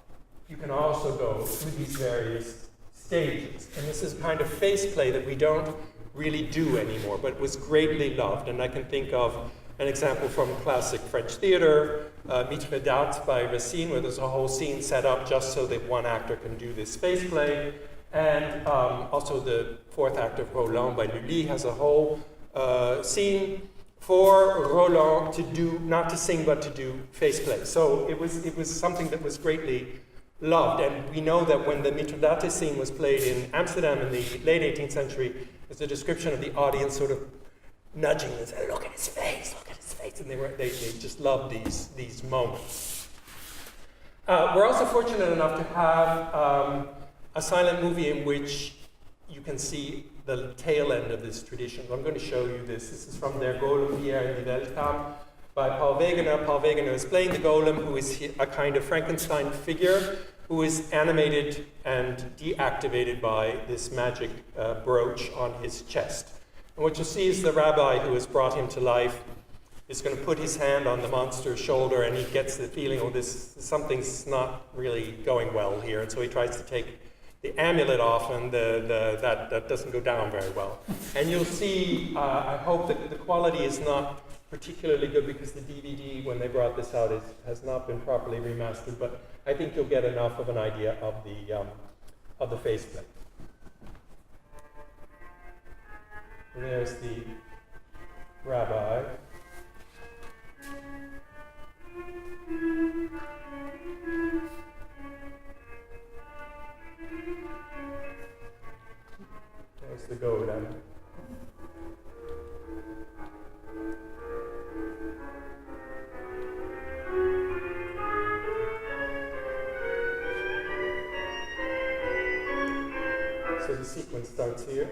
Speaker 1: you can also go through these various stages. And this is kind of face play that we don't really do anymore, but was greatly loved. And I can think of an example from classic French theater, Mitre d'Art by Racine, where there's a whole scene set up just so that one actor can do this face play. And also the fourth act of Roland by Lully has a whole scene for Roland to do, not to sing, but to do face play. So it was something that was greatly loved. And we know that when the Mithridate scene was played in Amsterdam in the late 18th century, there's a description of the audience sort of nudging and saying, look at his face, look at his face. And they just loved these moments. We're also fortunate enough to have a silent movie in which you can see the tail end of this tradition. I'm going to show you this. This is from Der Golem, EAERN, die Welt kam, by Paul Wegener. Paul Wegener is playing the golem, who is a kind of Frankenstein figure, who is animated and deactivated by this magic brooch on his chest. And what you see is the rabbi who has brought him to life is going to put his hand on the monster's shoulder, and he gets the feeling, oh, something's not really going well here. And so he tries to take the amulet off, and that doesn't go down very well. And you'll see, I hope that the quality is not particularly good because the DVD, when they brought this out, has not been properly remastered, but I think you'll get enough of an idea of the faceplate. And there's the rabbi. There's the golem. So the sequence starts here.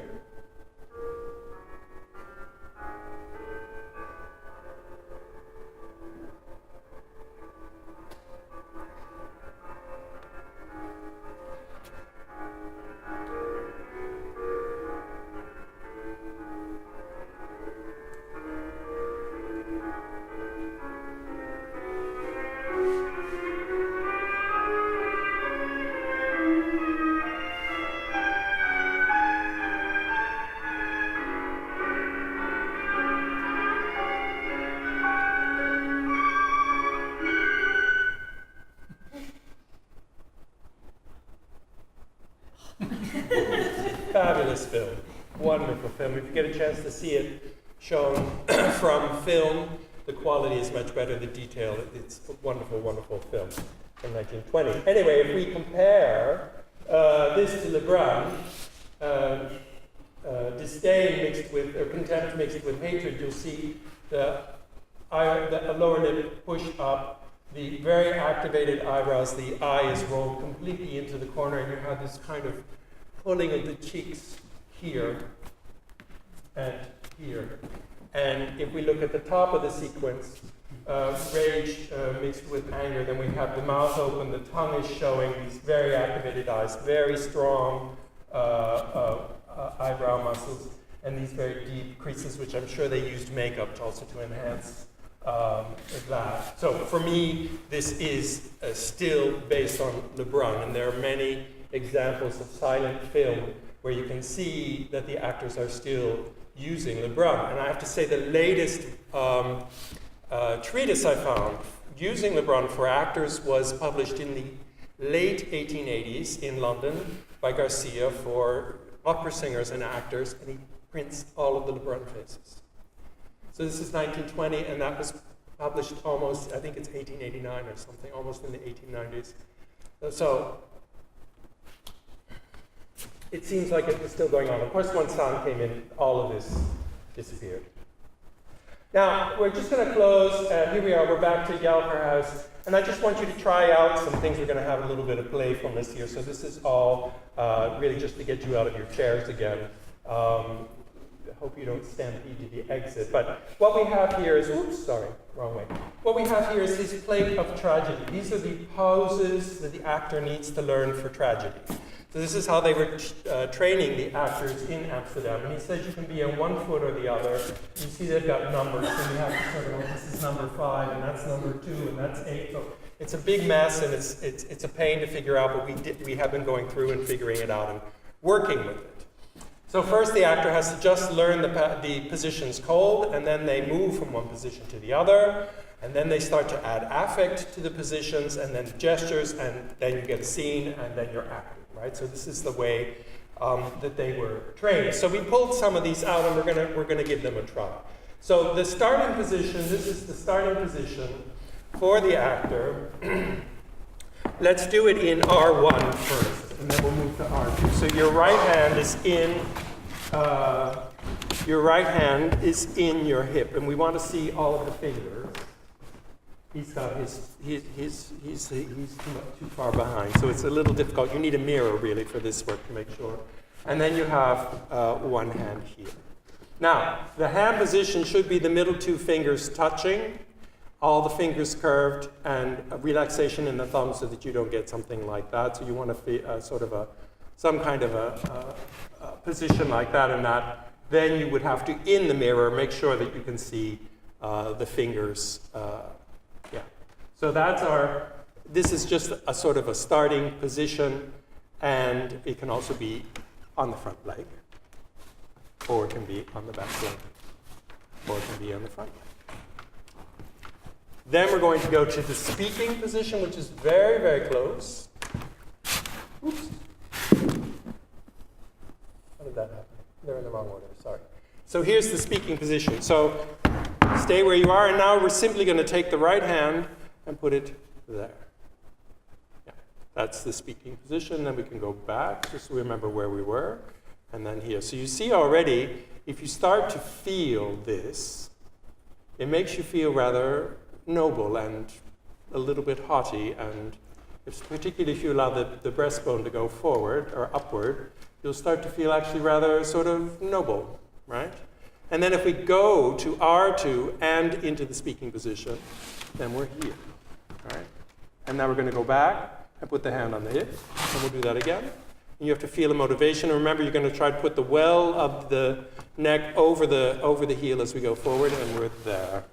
Speaker 1: Fabulous film, wonderful film. If you get a chance to see it shown from film, the quality is much better, the detail, it's a wonderful, wonderful film from 1920. Anyway, if we compare this to Lebrun, disdain mixed with, or contempt mixed with hatred, you'll see the lower lip pushed up, the very activated eyebrows, the eye is rolled completely into the corner, and you have this kind of pulling of the cheeks here and here. And if we look at the top of the sequence, rage mixed with anger, then we have the mouth open, the tongue is showing, these very activated eyes, very strong eyebrow muscles, and these very deep creases, which I'm sure they used makeup also to enhance that. So for me, this is still based on Lebrun, and there are many examples of silent film where you can see that the actors are still using Lebrun. And I have to say the latest treatise I found using Lebrun for actors was published in the late 1880s in London by Garcia for opera singers and actors, and he prints all of the Lebrun faces. So this is 1920, and that was published almost, I think it's 1889 or something, almost in the 1890s. So it seems like it was still going on. Of course, when sound came in, all of this disappeared. Now, we're just going to close. Here we are. We're back to Jelgerhuis. And I just want you to try out some things. We're going to have a little bit of playfulness here. So this is all really just to get you out of your chairs again. hope you don't stampede to the exit. But what we have here is, oops, sorry, wrong way. What we have here is his plate of tragedy. These are the poses that the actor needs to learn for tragedy. So this is how they were training the actors in Amsterdam. And he said you can be on one foot or the other. You see they've got numbers, so you have to sort of, this is number 5, and that's number 2, and that's 8. So it's a big mess, and it's a pain to figure out, but we have been going through and figuring it out and working with it. So first the actor has to just learn the positions cold, and then they move from one position to the other, and then they start to add affect to the positions, and then gestures, and then you get a scene, and then you're acting, right? So this is the way that they were trained. So we pulled some of these out, and we're gonna give them a try. So the starting position, this is the starting position for the actor. Let's do it in R1 first, and then we'll move to R2. So your right hand is in your hip, and we want to see all of the fingers. He's got he's too far behind, so it's a little difficult. You need a mirror really for this work to make sure. And then you have one hand here. Now, the hand position should be the middle 2 fingers touching, all the fingers curved, and a relaxation in the thumb so that you don't get something like that. So you want to feel sort of some kind of a position like that, and that. Then you would have to, in the mirror, make sure that you can see the fingers. Yeah. So this is just a sort of a starting position, and it can also be on the front leg, or it can be on the back leg, or it can be on the front leg. Then we're going to go to the speaking position, which is very, very close. Oops. How did that happen? They're in the wrong order, sorry. So here's the speaking position. So stay where you are, and now we're simply going to take the right hand and put it there. Yeah, that's the speaking position. Then we can go back, just so we remember where we were, and then here. So you see already, if you start to feel this, it makes you feel rather noble and a little bit haughty, and particularly if you allow the breastbone to go forward or upward, you'll start to feel actually rather sort of noble, right? And then if we go to R2 and into the speaking position, then we're here, right? And now we're going to go back and put the hand on the hip, and we'll do that again. And you have to feel a motivation. And remember, you're going to try to put the well of the neck over the heel as we go forward, and we're there.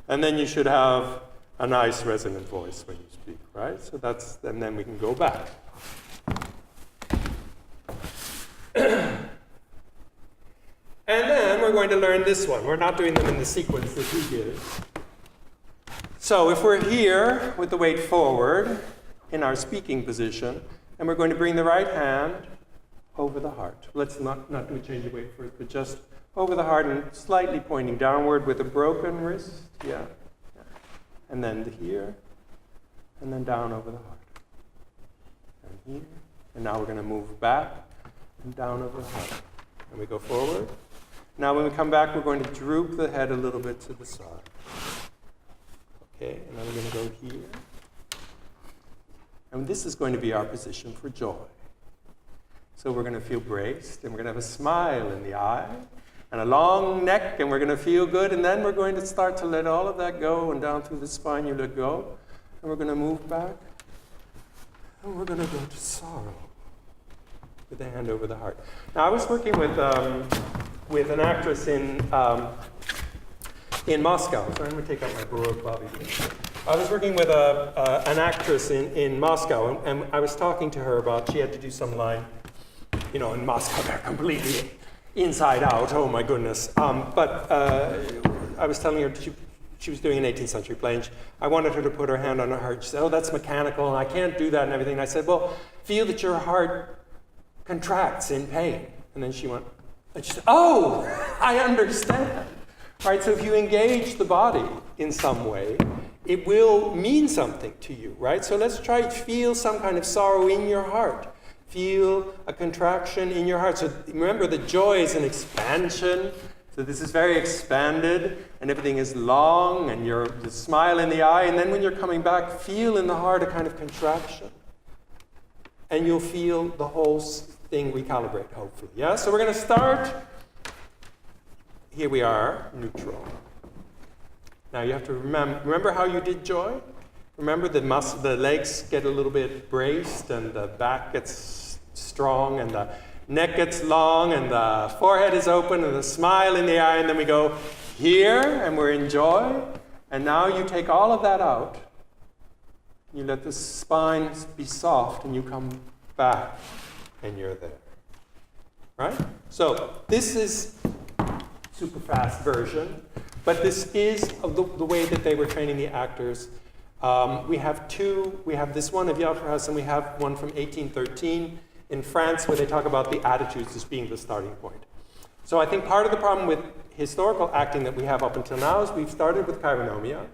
Speaker 1: And then you should have a nice resonant voice when you speak, right? So and then we can go back. And then we're going to learn this one. We're not doing them in the sequence that he gives. So if we're here with the weight forward in our speaking position, and we're going to bring the right hand over the heart. Let's not do a change of weight first, but just over the heart and slightly pointing downward with a broken wrist. Yeah. And then here, and then down over the heart. And here. And now we're going to move back and down over the heart. And we go forward. Now when we come back, we're going to droop the head a little bit to the side. Okay, and then we're going to go here. And this is going to be our position for joy. So we're going to feel braced, and we're going to have a smile in the eye, and a long neck, and we're going to feel good, and then we're going to start to let all of that go, and down through the spine you let go, and we're going to move back, and we're going to go to sorrow with the hand over the heart. Now I was working with an actress in Moscow. Sorry, I'm going to take out my Baroque Bobby. I was working with an actress in Moscow, and I was talking to her about, she had to do some line, you know, in Moscow they're completely inside out, oh my goodness. But I was telling her she was doing an 18th century play, and I wanted her to put her hand on her heart. She said, oh, that's mechanical, and I can't do that and everything. And I said, well, feel that your heart contracts in pain. And then she went, and she said, oh, I understand. All right, so if you engage the body in some way, it will mean something to you, right? So let's try to feel some kind of sorrow in your heart. Feel a contraction in your heart. So remember, the joy is an expansion. So this is very expanded, and everything is long, and the smile in the eye. And then when you're coming back, feel in the heart a kind of contraction. And you'll feel the whole thing recalibrate, hopefully. Yeah? So we're going to start here we are, neutral. Now you have to remember how you did joy? Remember the legs get a little bit braced and the back gets strong and the neck gets long and the forehead is open and the smile in the eye, and then we go here and we're in joy. And now you take all of that out. You let the spine be soft and you come back and you're there. Right? So this is super fast version, but this is the way that they were training the actors. We have this one of Yaltras, and we have one from 1813 in France where they talk about the attitudes as being the starting point. So I think part of the problem with historical acting that we have up until now is we've started with chironomia,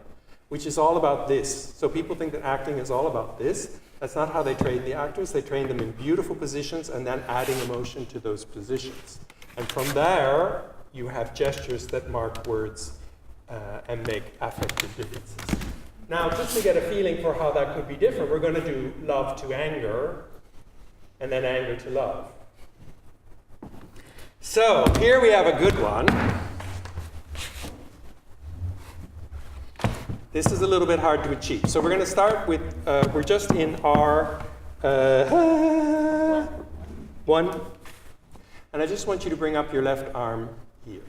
Speaker 1: which is all about this. So people think that acting is all about this. That's not how they train the actors. They train them in beautiful positions and then adding emotion to those positions. And from there, you have gestures that mark words and make affective differences. Now, just to get a feeling for how that could be different, we're going to do love to anger and then anger to love. So here we have a good one. This is a little bit hard to achieve. So we're going to start with, we're just in our 1. And I just want you to bring up your left arm here.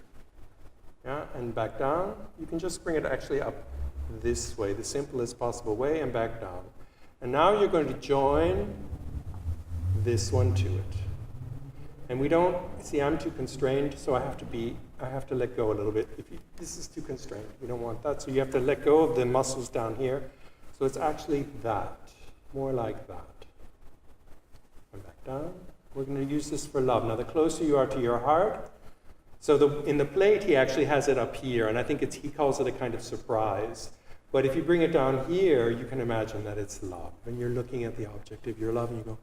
Speaker 1: Yeah, and back down. You can just bring it actually up this way, the simplest possible way, and back down. And now you're going to join this one to it. And we don't, see, I'm too constrained, so I have to let go a little bit. This is too constrained, we don't want that. So you have to let go of the muscles down here. So it's actually that, more like that. And back down. We're going to use this for love. Now the closer you are to your heart, so in the plate he actually has it up here, and I think he calls it a kind of surprise. But if you bring it down here, you can imagine that it's love. And you're looking at the object of your love and you go,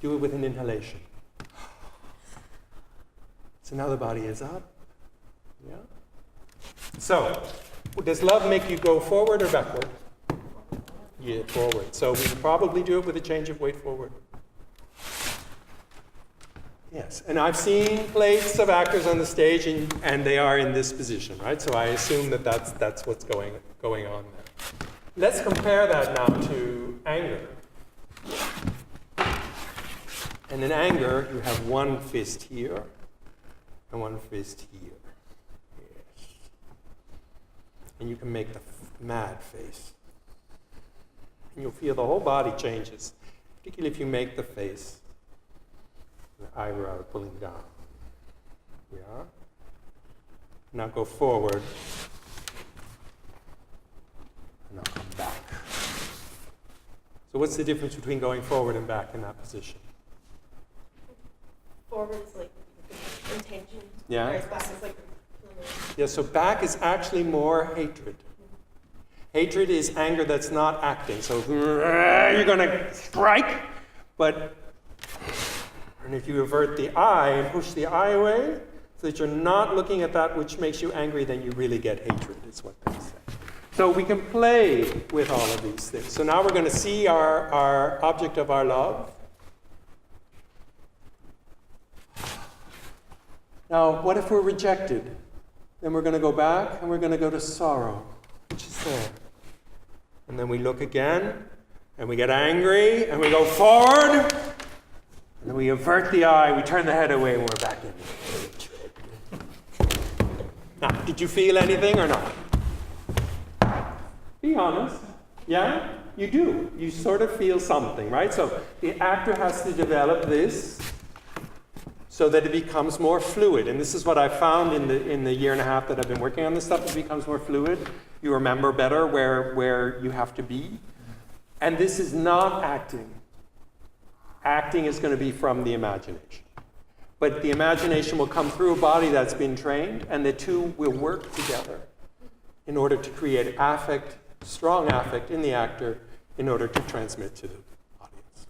Speaker 1: do it with an inhalation. So now the body is up. Yeah. So, does love make you go forward or backward? Yeah, forward. So we probably do it with a change of weight forward. Yes, and I've seen plates of actors on the stage and they are in this position, right? So I assume that that's what's going on there. Let's compare that now to anger. And in anger, you have one fist here and one fist here. Yes. And you can make the mad face. And you'll feel the whole body changes, particularly if you make the face, the eyebrow pulling down. Yeah. Now go forward. And now come back. So what's the difference between going forward and back in that position?
Speaker 3: Forward is like intention.
Speaker 1: Yeah.
Speaker 3: Whereas back is like.
Speaker 1: Yeah, so back is actually more hatred. Hatred is anger that's not acting. So you're going to strike, but and if you avert the eye and push the eye away so that you're not looking at that which makes you angry, then you really get hatred, is what they say. So we can play with all of these things. So now we're going to see our object of our love. Now, what if we're rejected? Then we're going to go back and we're going to go to sorrow, which is there. And then we look again and we get angry and we go forward and then we avert the eye, we turn the head away and we're back in. Now, did you feel anything or not? Be honest. Yeah? You do. You sort of feel something, right? So the actor has to develop this so that it becomes more fluid. And this is what I found in the year and a half that I've been working on this stuff. It becomes more fluid. You remember better where you have to be. And this is not acting. Acting is going to be from the imagination. But the imagination will come through a body that's been trained, and the two will work together in order to create affect, strong affect in the actor in order to transmit to the audience.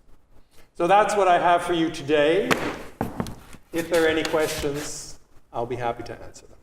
Speaker 1: So that's what I have for you today. If there are any questions, I'll be happy to answer them.